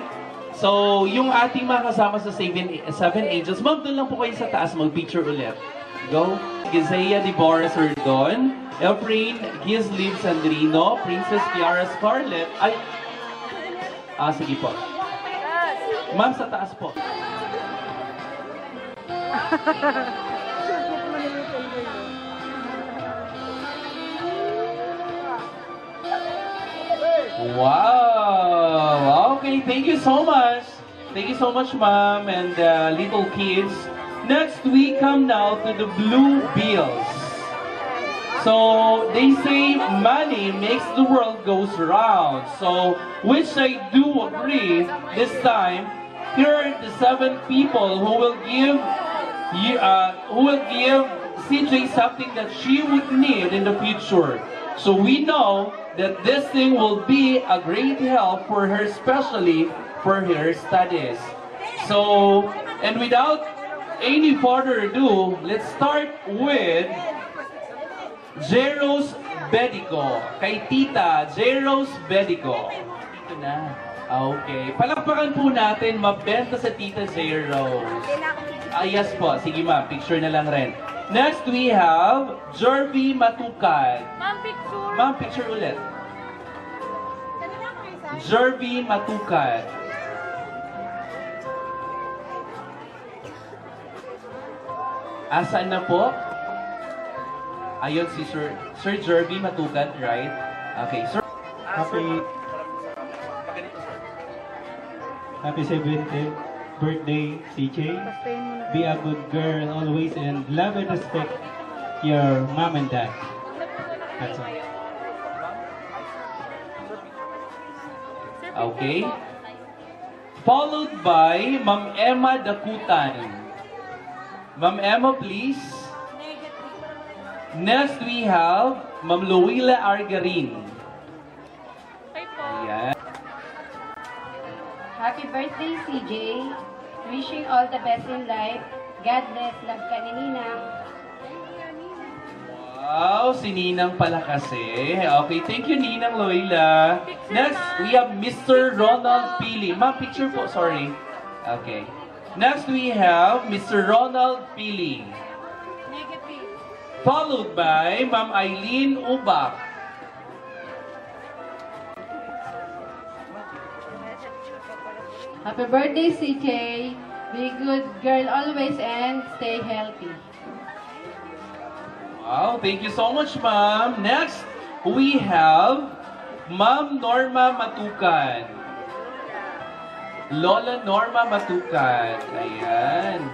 [SPEAKER 5] So, yung ating mga kasama sa Seven Angels, ma'am, doon lang po kayo sa taas, mag-picture ulit. Go. Gisea Deborah Sordon, Efrain Gisliv Sandrino, Princess Kiara Scarlett. Ay, sige po. Ma'am, sa taas po. Wow! Okay, thank you so much. Thank you so much, ma'am, and little kids. Next, we come now to the Blue Bills. So, they say money makes the world goes round. So, which I do agree this time. Here are the 7 people who will give CJ something that she would need in the future. So we know that this thing will be a great help for her, especially for her studies. So, and without any further ado, let's start with Jeros Bedico. Kay Tita Jeros Bedico. Dito na. Okay. Palakpakan po natin, mabenta sa Tita Jeros. Yes po. Sige ma'am, picture na lang rin. Next, we have Jervy Matukan.
[SPEAKER 9] Ma'am, picture.
[SPEAKER 5] Ma'am, picture ulit. Jervy Matukan. Asaan na po? Ayun si Sir Jervy Matukan, right? Okay, sir.
[SPEAKER 10] Happy 70th birthday, CJ. Be a good girl always and love and respect your mom and dad. That's all.
[SPEAKER 5] Okay. Followed by Ma'am Emma Dakutan. Ma'am Emma, please. Next, we have Ma'am Luila Argarin. Ayan.
[SPEAKER 7] Happy birthday, CJ. Wishing all the best in life. God bless. Love ka ni Ninang.
[SPEAKER 5] Wow, si Ninang pala kasi. Okay, thank you, Ninang Loila. Next, we have Mr. Ronald Pili. Ma'am, picture po, sorry. Okay. Next, we have Mr. Ronald Pili. Followed by Ma'am Eileen Ubak.
[SPEAKER 7] Happy birthday, CJ. Be good girl always and stay healthy.
[SPEAKER 5] Wow, thank you so much, ma'am. Next, we have Ma'am Norma Matukan. Lola Norma Matukan. Ayan.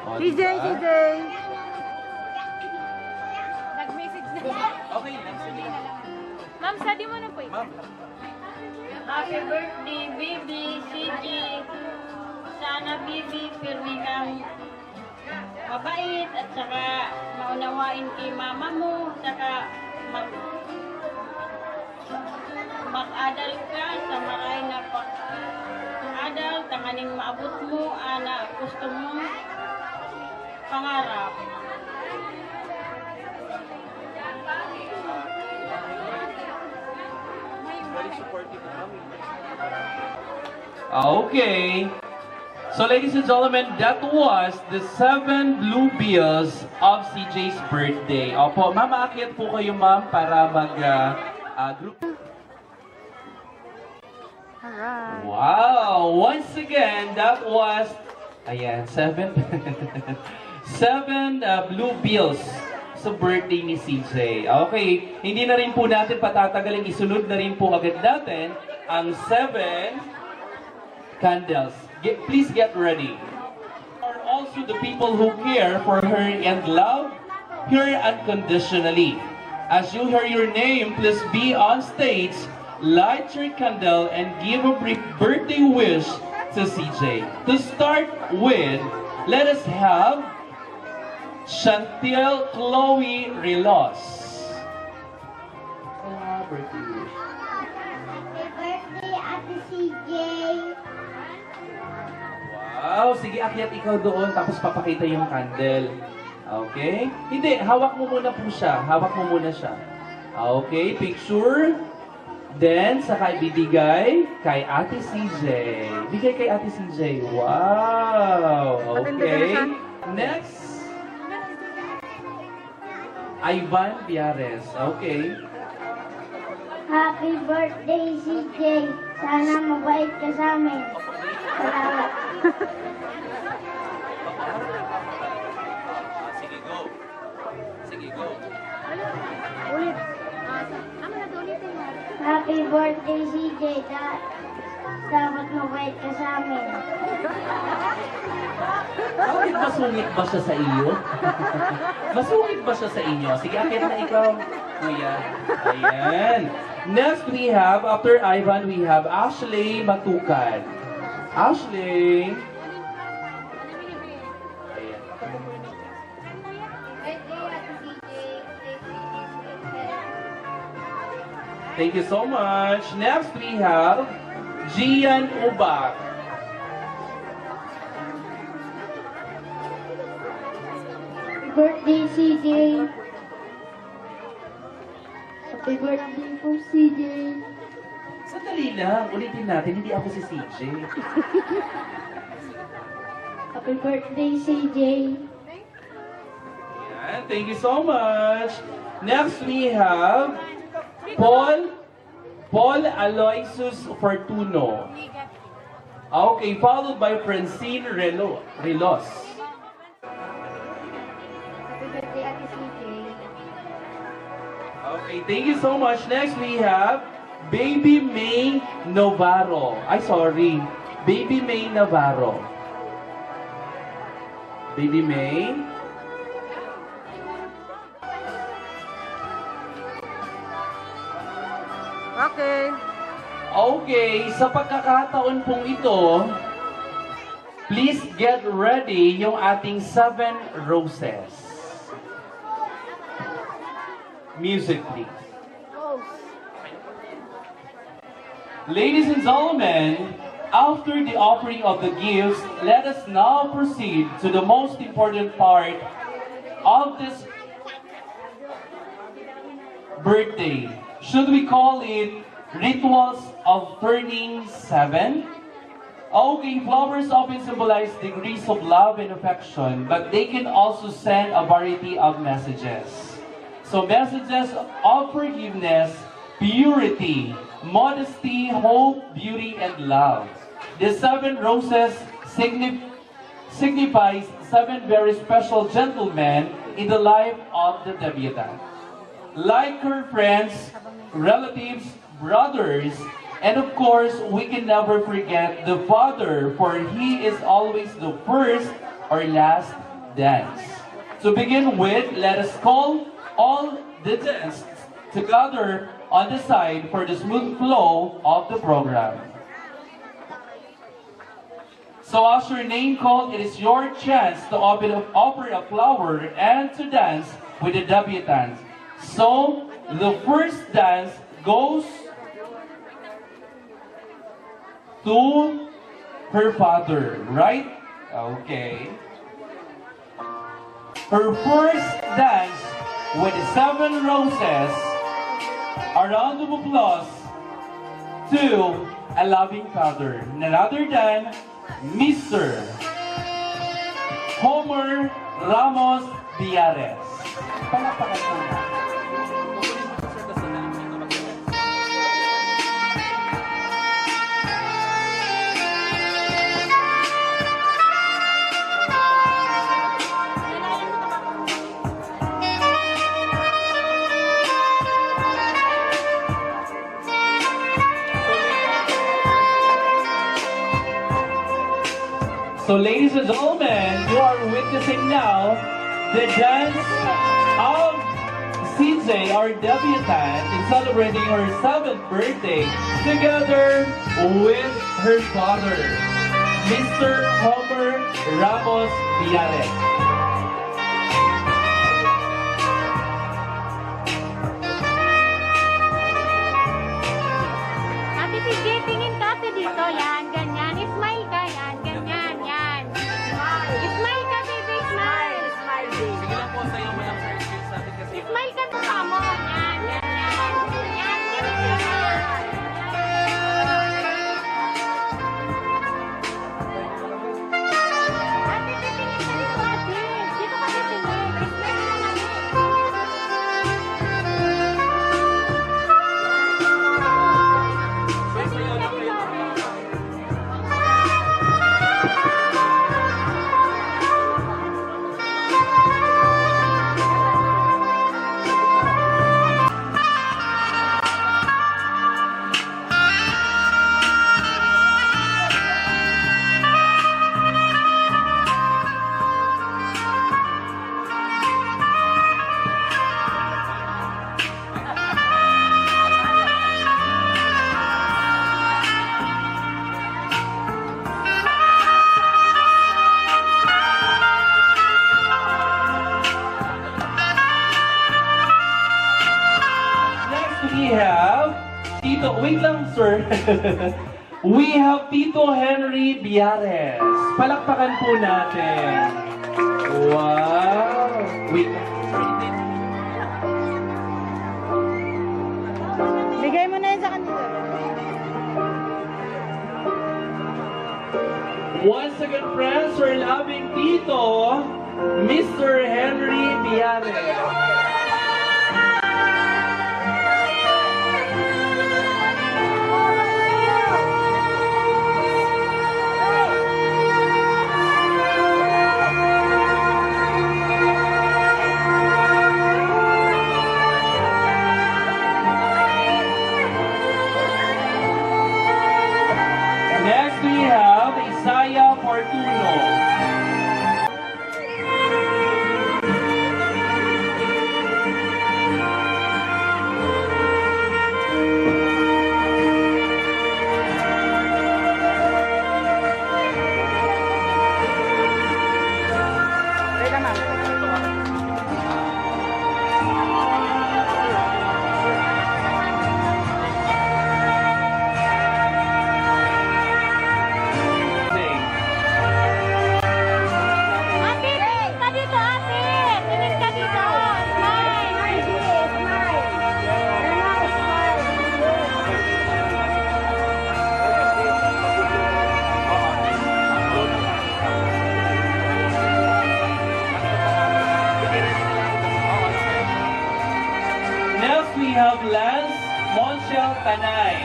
[SPEAKER 5] O,
[SPEAKER 9] CJ,
[SPEAKER 5] diba?
[SPEAKER 9] CJ.
[SPEAKER 8] Nag-message na.
[SPEAKER 5] Okay, next.
[SPEAKER 8] Ma'am, sadi mo na po eh.
[SPEAKER 5] Ma'am.
[SPEAKER 7] Happy birthday, baby, CJ. Sana, baby, pirmi kang mabait at saka maunawain kay mama mo, saka mag-adal ka sa maray na pag-adal, tanganing maabot mo, ana, gusto mo, pangarap.
[SPEAKER 5] Okay. So ladies and gentlemen, that was the 7 Blue Bills of CJ's birthday. Opo, ma'am, aakyat po kayo, ma'am, para mag-group.
[SPEAKER 9] Alright.
[SPEAKER 5] Wow! Once again, that was, ayan, 7 Blue Bills sa birthday ni CJ. Okay, hindi na rin po natin patatagalin, isunod na rin po agad natin ang 7 candles. Please get ready. Are also the people who care for her and love her unconditionally. As you hear your name, please be on stage, light your candle, and give a brief birthday wish to CJ. To start with Let us have Chantel Chloe Rilos. Birthday wish.
[SPEAKER 11] Birthday, Ate CJ.
[SPEAKER 5] Wow, sige, akyat ikaw doon, tapos papakita yung candle. Okay? Hindi, hawak mo muna po siya. Hawak mo muna siya. Okay, picture. Then, saka ibibigay kay Ate CJ. Bigay kay Ate CJ. Wow! Okay. Next. Ivan Viares. Okay.
[SPEAKER 11] Happy birthday, CJ. Sana mabait ka sa amin. Salamat.
[SPEAKER 5] Sige, go. Sige, go.
[SPEAKER 9] Ulit.
[SPEAKER 11] Happy birthday, CJ. Dapat mabait ka sa amin.
[SPEAKER 5] Bakit masungit ba siya sa iyo? Masungit ba siya sa inyo? Sige, akit na ikaw. Kuya. Ayan. Next we have, after Ivan, we have Ashley Matukan. Ashley. Ayan. Thank you so much. Next we have Gian Ubak.
[SPEAKER 11] Happy birthday, CJ. Happy birthday po, CJ.
[SPEAKER 5] Sandali lang, ulitin natin, hindi ako si CJ.
[SPEAKER 11] Happy birthday, CJ.
[SPEAKER 5] Ayan, thank you so much. Next we have Paul Aloysius Fortuno. Okay, followed by Francine Rilos.
[SPEAKER 11] Happy birthday, Ate CJ.
[SPEAKER 5] Okay, thank you so much. Next we have Baby May Navarro. Baby May Navarro. Baby May.
[SPEAKER 9] Okay.
[SPEAKER 5] Okay, sa pagkakataon pong ito, please get ready yung ating 7 roses. Music, please. Ladies and gentlemen, after the offering of the gifts, let us now proceed to the most important part of this birthday. Should we call it rituals of turning 7? Okay, flowers often symbolize degrees of love and affection, but they can also send a variety of messages. So messages of forgiveness, purity, modesty, hope, beauty, and love. The 7 roses signifies 7 very special gentlemen in the life of the debutante. Like her friends, relatives, brothers, and of course, we can never forget the father, for he is always the first or last dance. To begin with, let us call all the dancers together on the side for the smooth flow of the program. So as your name called, it is your chance to offer a flower and to dance with the debutante. So, the first dance goes to her father, right? Okay. Her first dance with 7 roses. A round of applause to a loving father, none other than Mr. Homer Ramos Viares. Palakpakan naman. So ladies and gentlemen, you are witnessing now the dance of CJ, our debutante, in celebrating her 7th birthday together with her father. Mr. Homer Ramos Villares.
[SPEAKER 11] Ate PJ, tingin ka ate dito. Yan, ganyan. Smile ka. Yan, ganyan. Yan. Smile ka, baby. Smile. Smile, baby.
[SPEAKER 5] Sige lang po, sayo mo lang sa skills natin kasi.
[SPEAKER 11] Smile ka to mo. Yan, ganyan. Yan, ganyan. Ate, titingin ka dito, ate. Dito ka titingin. Smile ka namin.
[SPEAKER 5] Sayo lang kayo. Next we have Tito, wait lang sir. We have Tito Henry Villares. Palakpakan po natin. Wow. Wait.
[SPEAKER 9] Bigay mo na yun sa kanila.
[SPEAKER 5] Once again, friends, we're loving Tito, Mr. Henry Villares. Next, we have Isaiah Fortuno.
[SPEAKER 11] Ate, tingin ka dito, ate. Tingin ka dito. Smile.
[SPEAKER 5] Next, we have Lance Monchel Tanay.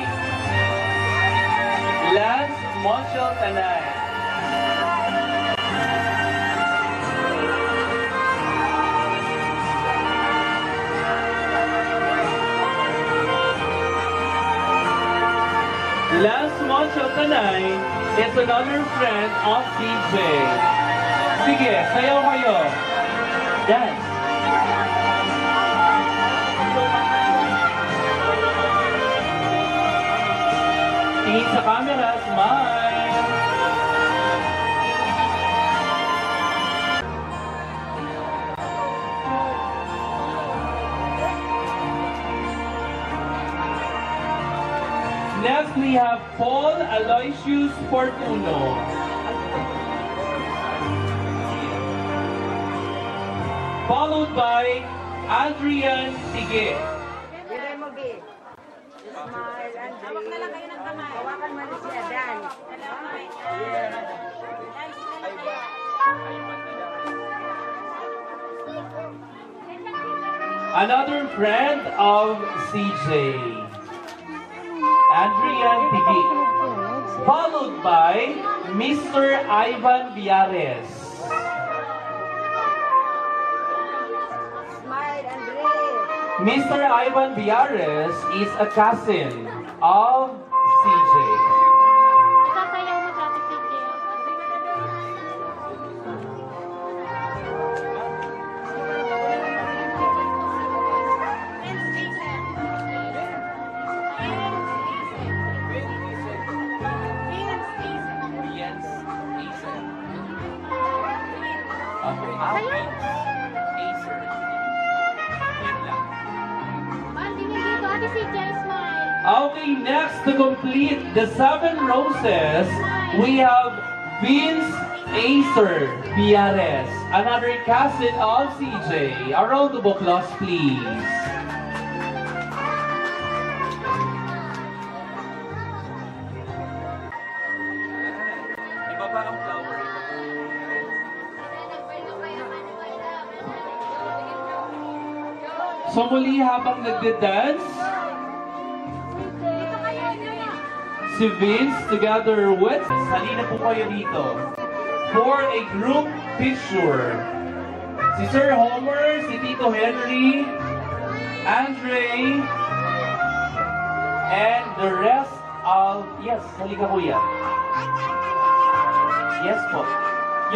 [SPEAKER 5] Lance Monchel Tanay. Lance Monchel Tanay is another friend of DJ. Sige, sayaw kayo. Dance. Tingin sa camera, smile. Next, we have Paul Aloysius Fortuno. Followed by Adrian Tige.
[SPEAKER 6] Bigay mo, Gi. Smile, Andre. Hawak na lang kayo ng kamay. Hawakan mo na siya, Dan.
[SPEAKER 5] Another friend of CJ. Adrian Tige. Followed by Mr. Ivan Villares.
[SPEAKER 6] Smile, Andre.
[SPEAKER 5] Mr. Ivan Villares is a cousin of CJ.
[SPEAKER 11] Sasayaw mo sa ate PJ.
[SPEAKER 5] Acer. Yun lang.
[SPEAKER 11] Mahal din dito, Ate CJ, smile.
[SPEAKER 5] Okay, next to complete the 7 roses, we have Vince Acer Piares, another cousin of CJ. A round of applause, please. Iba pa ang flower. So muli habang nagde-dance, si Vince together with, halina po kayo dito for a group picture. Si Sir Homer, si Tito Henry, Andre, and the rest of, yes, halika kuya. Yes po.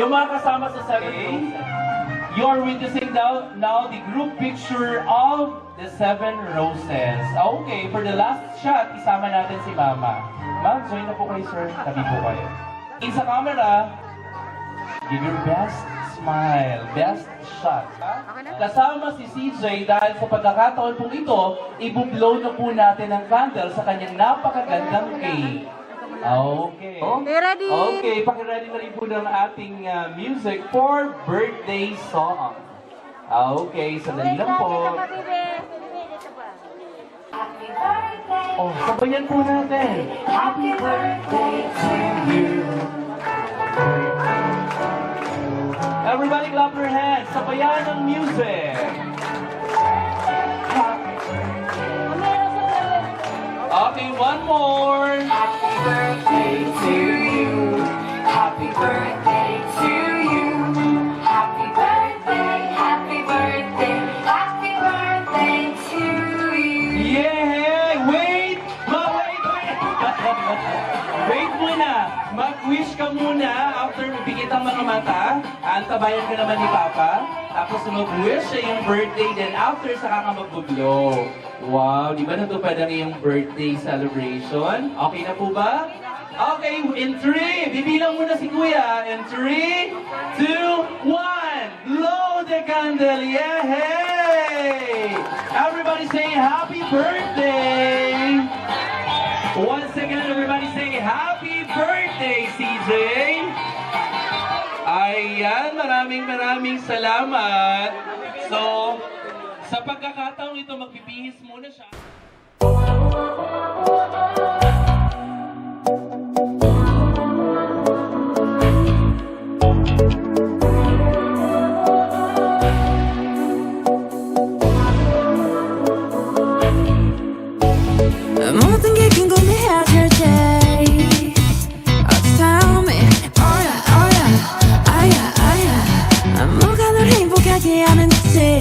[SPEAKER 5] Yung mga kasama sa 7 you are witnessing now the group picture of the 7 roses. Okay, for the last shot, isama natin si Mama. Ma'am, join na po kayo, sir. Tabi po kayo. In sa camera, give your best smile, best shot. Kasama si CJ dahil sa pagkakataon pong ito, ibublow na po natin ang candle sa kanyang napakagandang cake. Okay.
[SPEAKER 9] Ready?
[SPEAKER 5] Okay, pakiready na rin po ng ating music for birthday song. Okay, sandali lang po. Oh, sabayan po natin. Happy birthday to you. Everybody clap your hands. Sabayan ng music. Okay, one more.
[SPEAKER 4] Happy birthday to you. Happy birthday to you. Happy birthday, happy birthday, happy birthday to you.
[SPEAKER 5] Yeah! Wait! Wait! Wait muna! Mag-wish ka muna after mabigit ang mga mata. Antabayan ka naman ni Papa. Tapos mag-wish siya yung birthday, then after saka ka mag-blow. Wow! Di ba natupad ang iyong birthday celebration? Okay na po ba? Okay, in 3, bibilang muna si Kuya. In 3, 2, 1, blow the candle! Yay! Everybody say happy birthday! Once again, everybody say happy birthday, CJ! Ayan, maraming salamat. So, sa pagkakataong ito, magbibihis muna siya.
[SPEAKER 4] 모든 게 궁금해할 때 tell me oh yeah 뭐가 널 행복하게 하는지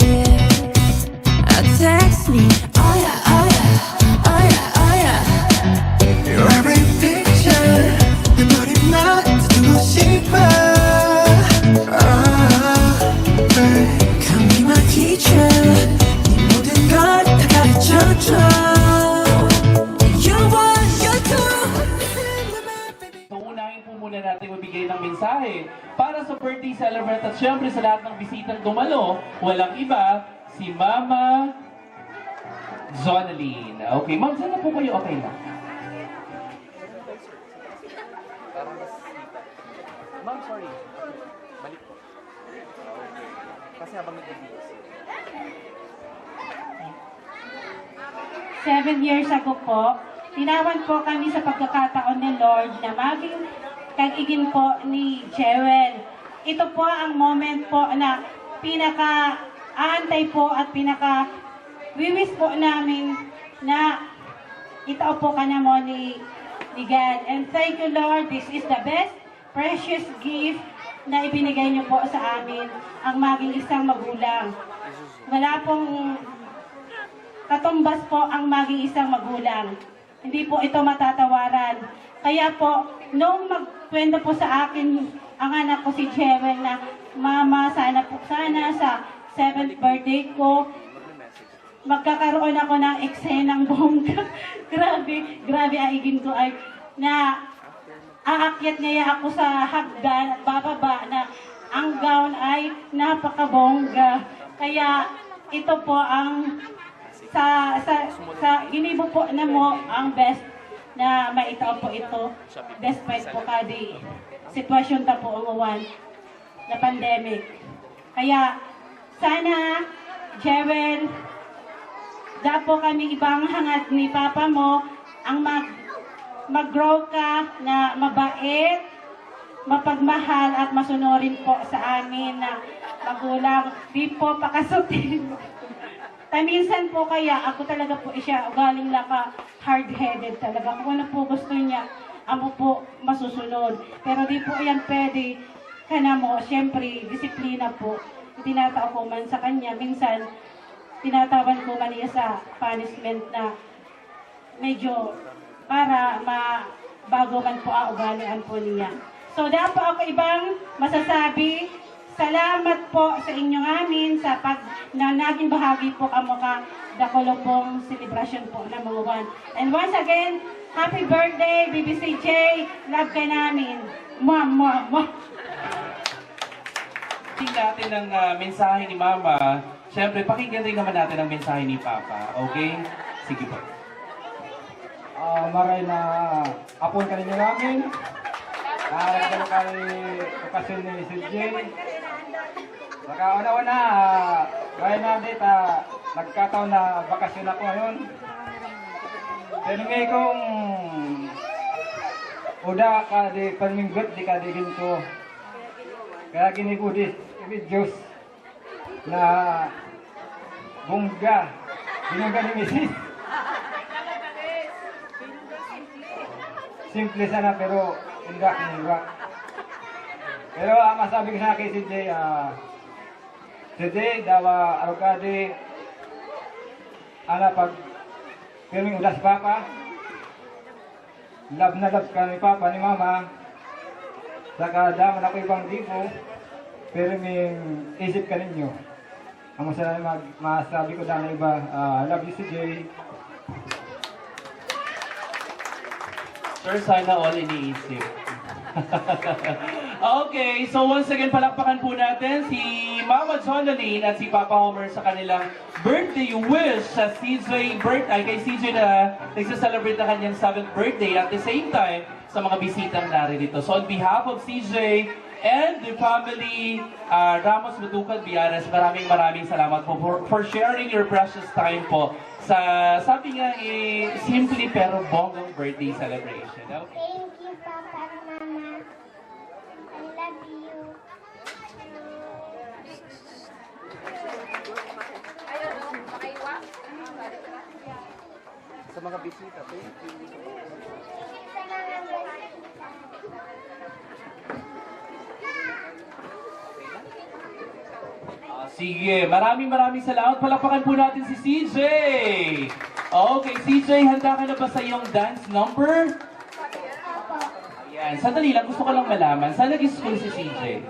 [SPEAKER 4] text me oh yeah
[SPEAKER 1] Your every picture 내 머리만 듣고 싶어 Come be my teacher 네 모든 걸 다 가르쳐줘
[SPEAKER 5] Muna natin mabigay ng mensahe para sa birthday celebrant at syempre sa lahat ng bisitang dumalo, walang iba, si Mama Zonaline. Okay, Ma'am, saan na po kayo? Okay na. Ma'am, sorry. Balik po. Kasi habang nagbibigay.
[SPEAKER 7] 7 years ago po, tinawan po kami sa pagkakataon ni Lord na maging kag-igin po ni Jewel. Ito po ang moment po na pinaka-aantay po at pinaka-wiwis po namin na itao po ka na mo ni God. And thank you, Lord. This is the best, precious gift na ibinigay niyo po sa amin, ang maging isang magulang. Wala pong katumbas po ang maging isang magulang. Hindi po ito matatawaran. Kaya po, nung magkwento po sa akin ang anak ko si Jewel na, Mama, sana sa 7th birthday ko, magkakaroon ako ng eksenang bongga. grabe aigin ko ay na aakyat niya ako sa hagdan at bababa na ang gown ay napakabongga. Kaya ito po ang sa ginibo po na mo ang best na maitaw po ito. Despite po kadi sitwasyon ta po ang uwan na pandemic. Kaya sana, Jewel, dapo kami ibang hangad ni Papa mo ang mag-grow ka na mabait, mapagmahal at masunurin po sa amin na magulang. Di po pakasutin. Minsan po kaya ako talaga po siya galing laka hard-headed talaga. Kung ano po gusto niya, ako po masusunod. Pero di po yan pwede. Kana mo, siyempre, disiplina po. Tinatao ko man sa kanya. Minsan, tinatawan ko man niya sa punishment na medyo para mabago man po ang ugalian po niya. So, dapat ako ibang masasabi. Salamat po sa inyong amin sa pag na naging bahagi po kamo ka dakulo pong celebration po ng mga one. And once again, happy birthday, BBCJ. Love ka namin. Mwah, mwah, mwah.
[SPEAKER 5] Natin ng mensahe ni Mama. Siyempre, pakinggan rin naman natin ang mensahe ni Papa. Okay? Sige po.
[SPEAKER 10] Maray na apon ka ninyo namin. Nagdalo kay okasyon ni CJ. Saka una-una, gaya na dito, nagkataon na bakasyon ako ngayon. Pero ngayon kung uda ka di paminggot, di ka di ginto. Kaya ginikudis, videos na bungga, binungga ni Mrs. Simple sana pero hindi. Pero ang masabi ko sa akin si Jay, today dawa arukadi ana pag filming udas Papa, love na love ka ni Papa ni Mama. Saka daman ako ibang tipo, pero may isip ka ninyo. Ang masabi ko na iba, love you si Jay.
[SPEAKER 5] Sir, sana all iniisip. Okay, so once again, palakpakan po natin si Mama Jonalyn at si Papa Homer sa kanilang birthday wish sa CJ birthday, kay CJ na nagsa-celebrate na kanyang 7th birthday at the same time sa mga bisitang naririto. So on behalf of CJ and the family, Ramos Matukad Biares, maraming salamat po for sharing your precious time po sa sabi nga simply pero bonggang birthday celebration. Okay?
[SPEAKER 11] Thank you, Papa and Mama. I love you.
[SPEAKER 5] Sa mga bisita, thank you. Sige, maraming salamat. Palakpakan po natin si CJ. Okay, CJ, handa ka na ba sa iyong dance number? Ayan, sandali lang, gusto ko lang malaman. Saan nag-school si CJ?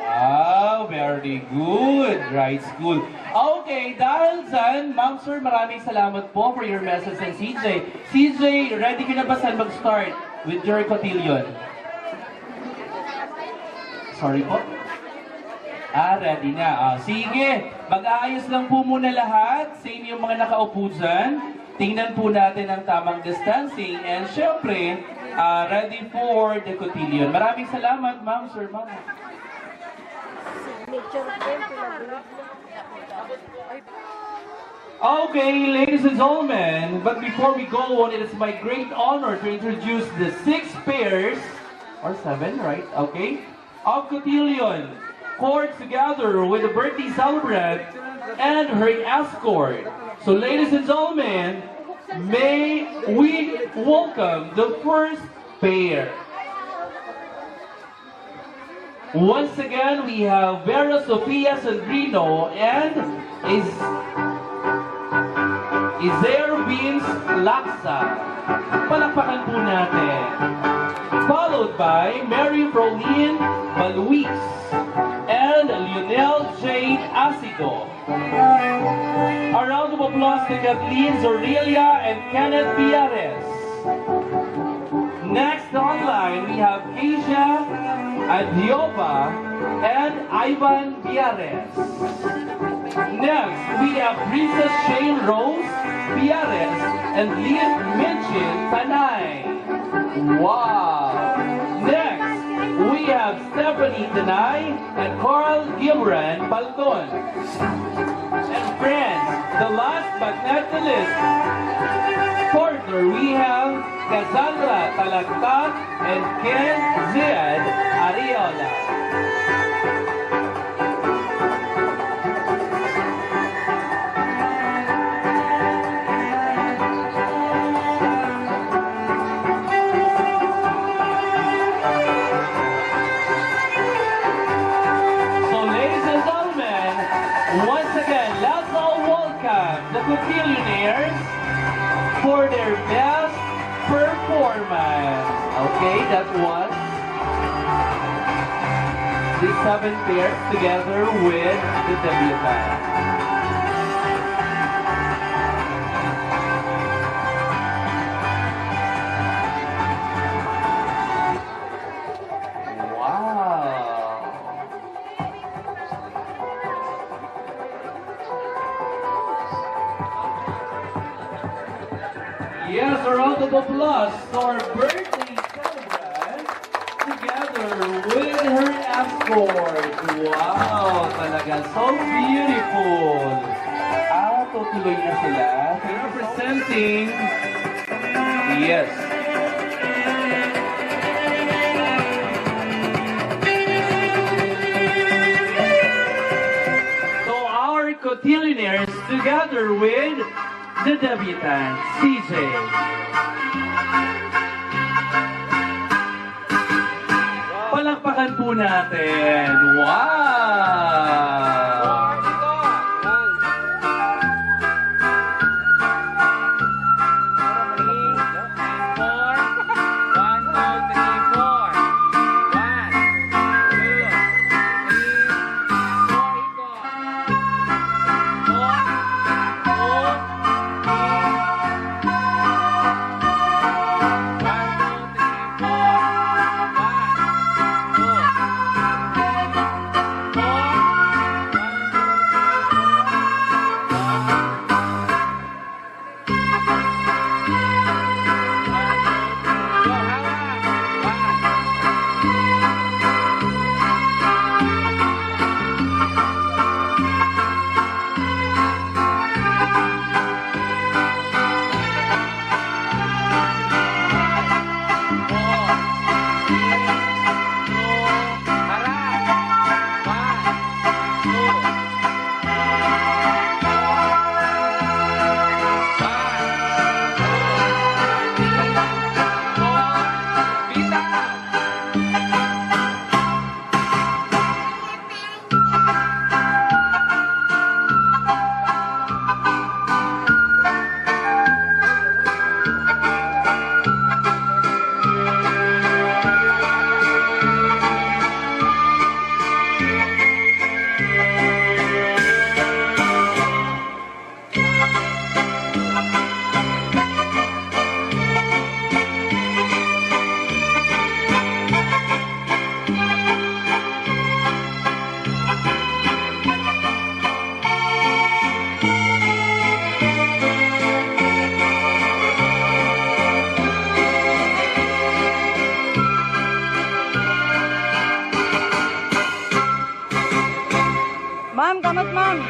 [SPEAKER 5] Ah, very good. Right school. Okay, dahil dyan, Ma'am Sir, maraming salamat po for your message and CJ. CJ, ready ka na ba saan mag-start with your cotillion? Sorry po. Ready na. Sige, mag-aayos lang po muna lahat. Same yung mga nakaupo dyan. Tingnan po natin ang tamang distancing. And syempre, ready for the cotillion. Maraming salamat, Ma'am, Sir, Ma'am. Okay, ladies and gentlemen, but before we go on, it is my great honor to introduce the 6 pairs, or 7, right? Okay, of cotillion, court together with the birthday celebrant and her escort. So, ladies and gentlemen, may we welcome the first pair. Once again, we have Vera Sofia Sandrino and Izair Vince Laksa. Palakpakan po natin. Followed by Mary Pauline Maluis and Lionel Jade Asico. A round of applause to Kathleen Zorrelia and Kenneth Piares. online, we have Keisha Adioba and Ivan Biares. Next, we have Princess Shane Rose Biares and Liam Mitchell Tanay. Wow! Next, we have Stephanie Tanay and Carl Gilran Baldon. And friends, the last but not the least, quarter, we have Cassandra Talagta and Ken Ziad Ariola. So ladies and gentlemen, once again, let's all welcome the Cotillionaires for their best performance. Okay, that was the 7 pairs together with the debutante. Wow. Yes, a round of applause to our birthday celebrant together with her escort. Wow, talaga so beautiful. Tutuloy na sila. Representing, yes. So our cotillionaires together with the debutante, CJ. Palakpakan po natin. Wow!
[SPEAKER 9] Ma'am, kamot ma'am.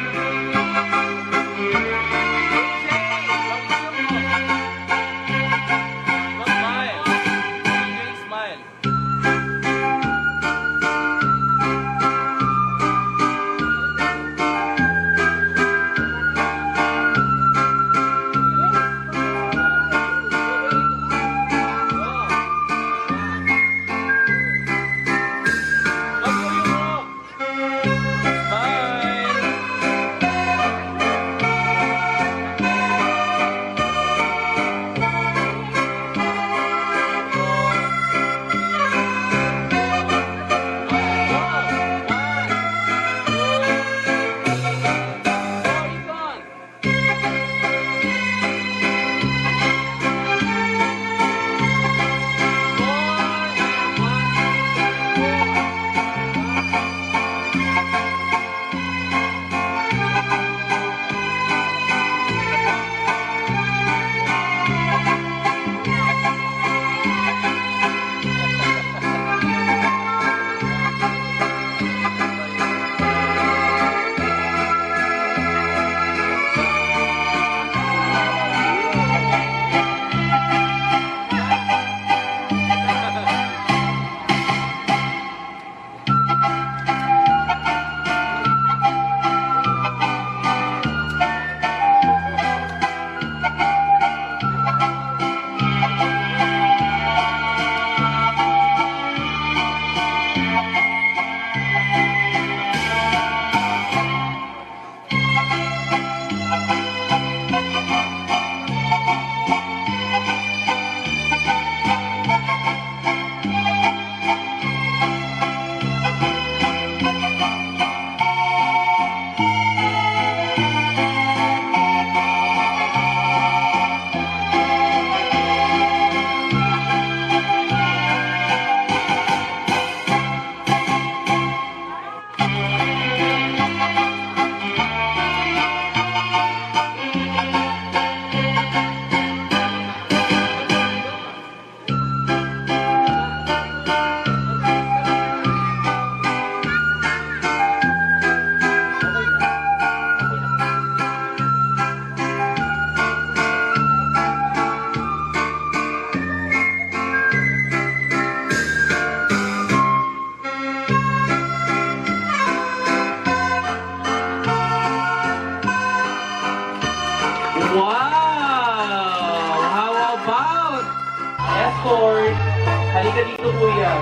[SPEAKER 5] kuya.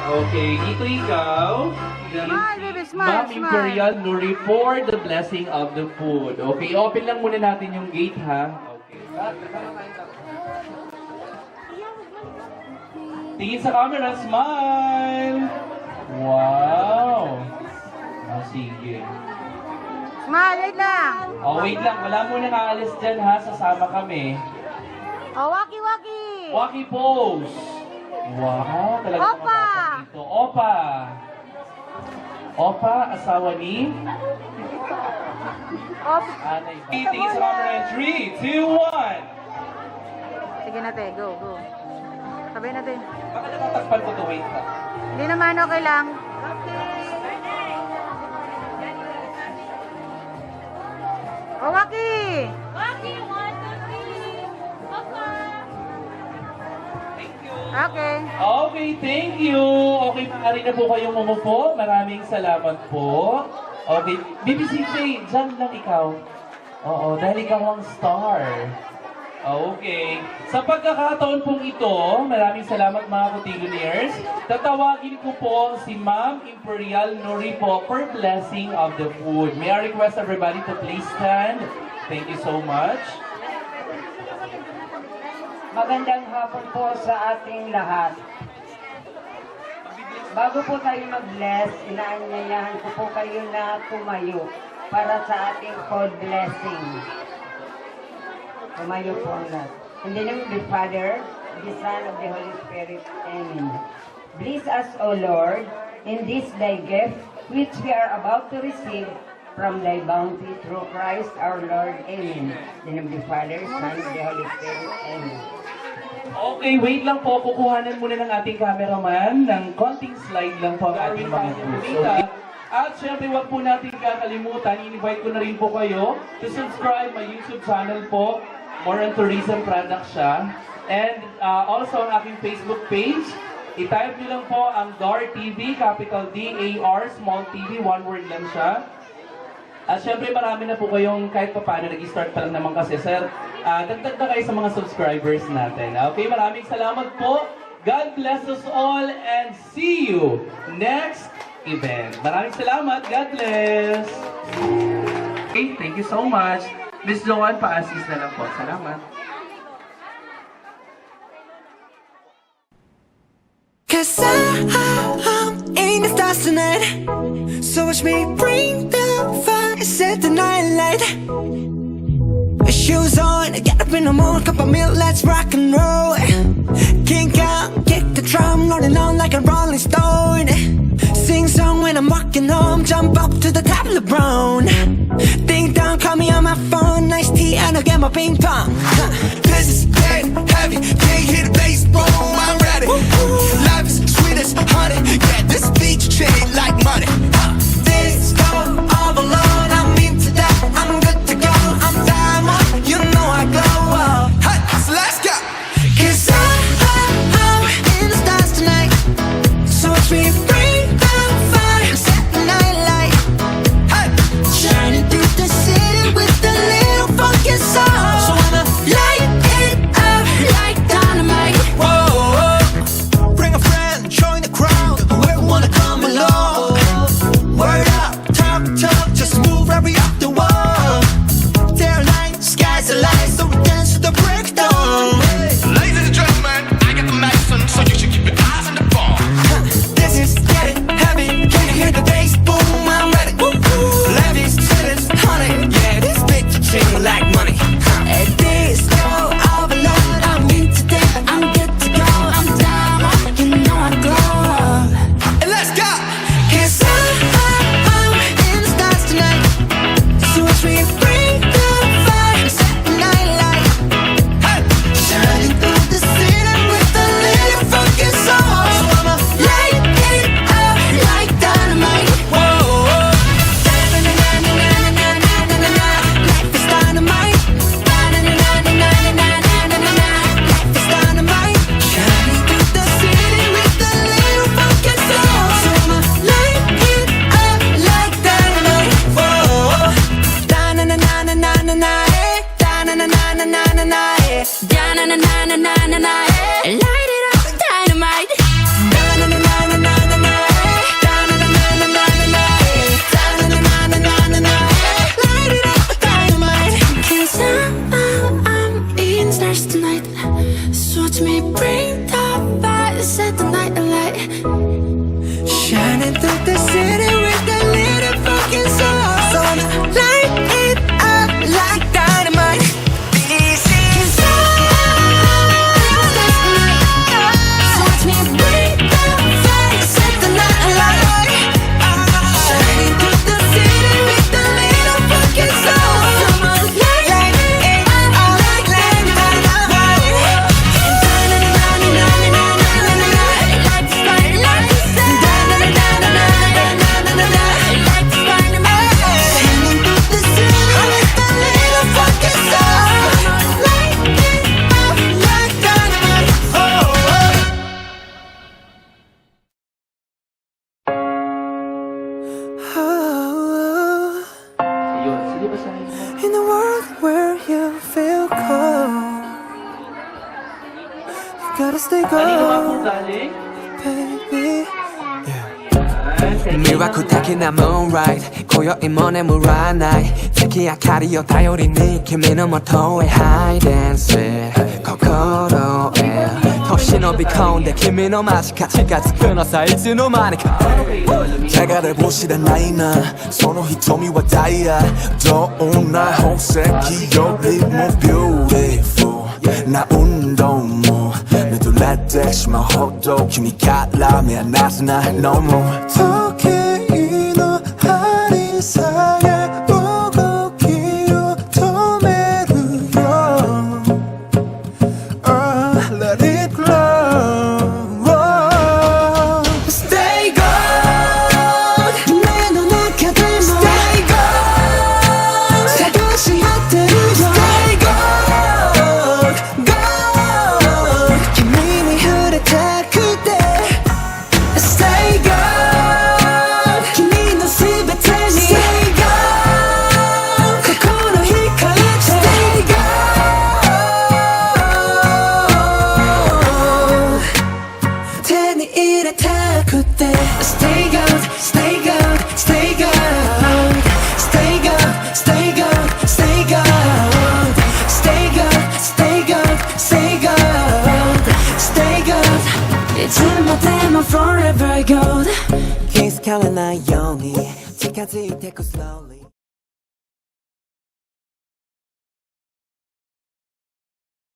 [SPEAKER 5] Okay, dito ikaw.
[SPEAKER 9] Smile, baby, smile,
[SPEAKER 5] Ma'am
[SPEAKER 9] smile.
[SPEAKER 5] Imperial Nuri for the blessing of the food. Okay, open lang muna natin yung gate ha. Okay. Tingin sa camera, smile! Wow! Oh, sige.
[SPEAKER 9] Smile, wait lang.
[SPEAKER 5] Oh, wait lang. Wala muna naalis dyan ha. Sasama kami.
[SPEAKER 9] Oh, waki-waki.
[SPEAKER 5] Waki pose. Wow, talaga
[SPEAKER 9] Opa!
[SPEAKER 5] matapang dito. Opa! Opa, asawa ni?
[SPEAKER 9] Op.
[SPEAKER 5] Anay. Tingin sa camera. 3, 2, 1.
[SPEAKER 9] Sige na, te. Go, go. Sabay natin.
[SPEAKER 5] Baka natatakpan ko to. Wait lang.
[SPEAKER 9] Hindi naman, okay lang. Oh, waki.
[SPEAKER 11] Waki, 1, 2, 3. Papa.
[SPEAKER 9] Okay.
[SPEAKER 5] Okay, thank you. Okay, maaari na po kayong umupo. Maraming salamat po. Okay, BBCJ, dyan lang ikaw. Oo, dahil ikaw ang star. Okay. Sa pagkakataon pong ito, maraming salamat mga Cotiloneers. Tatawagin ko po si Ma'am Imperial Nuri po for blessing of the food. May I request everybody to please stand? Thank you so much.
[SPEAKER 6] Magandang hapon po sa ating lahat. Bago po tayo mag-bless, inaanyayahan ko po kayo na tumayo para sa ating food blessing. Tumayo po ang lahat. In the name of the Father, the Son, of the Holy Spirit. Amen. Bless us, O Lord, in this thy gift, which we are about to receive from thy bounty through Christ our Lord. Amen. In the name of the Father, Son, of the Holy Spirit. Amen.
[SPEAKER 5] Okay, wait lang po. Kukuhanan muna ng ating cameraman ng konting slide lang po ang ating mga groups. At syempre, wag po natin kakalimutan, i-invite ko na rin po kayo to subscribe my YouTube channel po. More on tourism product siya. And also ang aking Facebook page. I-type nyo lang po ang DAR TV, capital D-A-R, small TV, one word lang siya. At syempre marami na po kayong kahit pa paano nag-start pa lang naman kasi sir. Dagdag na kayo sa mga subscribers natin. Okay, maraming salamat po. God bless us all and see you next event. Maraming salamat. God bless. Okay, thank you so much. Miss Joanne, pa-assist na lang po. Salamat.
[SPEAKER 1] Cause I'm in the stars tonight. So watch me bring the fire, set the night light. Shoes on, get up in the morning, cup of milk, let's rock and roll. Kink out, kick the drum, rolling on like a rolling stone. Sing song when I'm walking home, jump up to the top of the brown. Ding dong, call me on my phone, nice tea and I'll get my ping pong. This is dead heavy, can't hear the bass, boom, I'm ready. Life is sweet as honey, yeah, this beach chain like money. This go all alone, I'm into that, I'm good to go, I'm diamond, you know I glow up. Hey, so let's go. Cause I'm in the stars tonight, so watch me bring the fire, set the night light. Hey, shining through the city with a little funky soul. So I'ma light it up like dynamite. Whoa, bring a friend, join the crowd. We're Shining through the city with a little fucking soul. So I'ma light it up like dynamite. This is so watch me bring the fire, set the night alight. Shining through the city with a little fucking soul. So I'ma light it up like dynamite.
[SPEAKER 5] Ayun, sige basahin mo.
[SPEAKER 1] In a world where you feel cold, you gotta stay
[SPEAKER 5] Kanino nga po
[SPEAKER 1] cold,
[SPEAKER 5] galing?
[SPEAKER 1] baby.
[SPEAKER 12] 미와쿠 타키나 moonlight 고요히 머네 무라나이 특히 아카리요 다요리니 kimiの 모토에 hide and seek心へ 토시노비 가운데 kimiの 맛이 같이까지 끊어서 잊지の 마니까
[SPEAKER 2] 자가를 보시던 나이나 서로 히토미와 다이아 더운나 호색이 요리 more beautiful 나 운동무 너도 라텍스 마호도 kimi 가라면 나스나 너무
[SPEAKER 1] 토끼 너 하리사에 보고 기로 토메루요. Let it glow. Stay gold. 내 눈앞에 들면 Stay gold. 살것이 핫뜨리죠. Stay gold. Gold. 김님이 흐르다 그대 Stay gold.君のすべてに Stay gold. 心惹かれて Stay gold. 手に入れたくて Stay gold, stay gold, stay gold. Stay gold, stay gold, stay gold. Stay gold, stay gold, stay gold. Stay gold. 잊지 못해 my forever gold.
[SPEAKER 12] King's calling 나 영이 지켜질 테고 slowly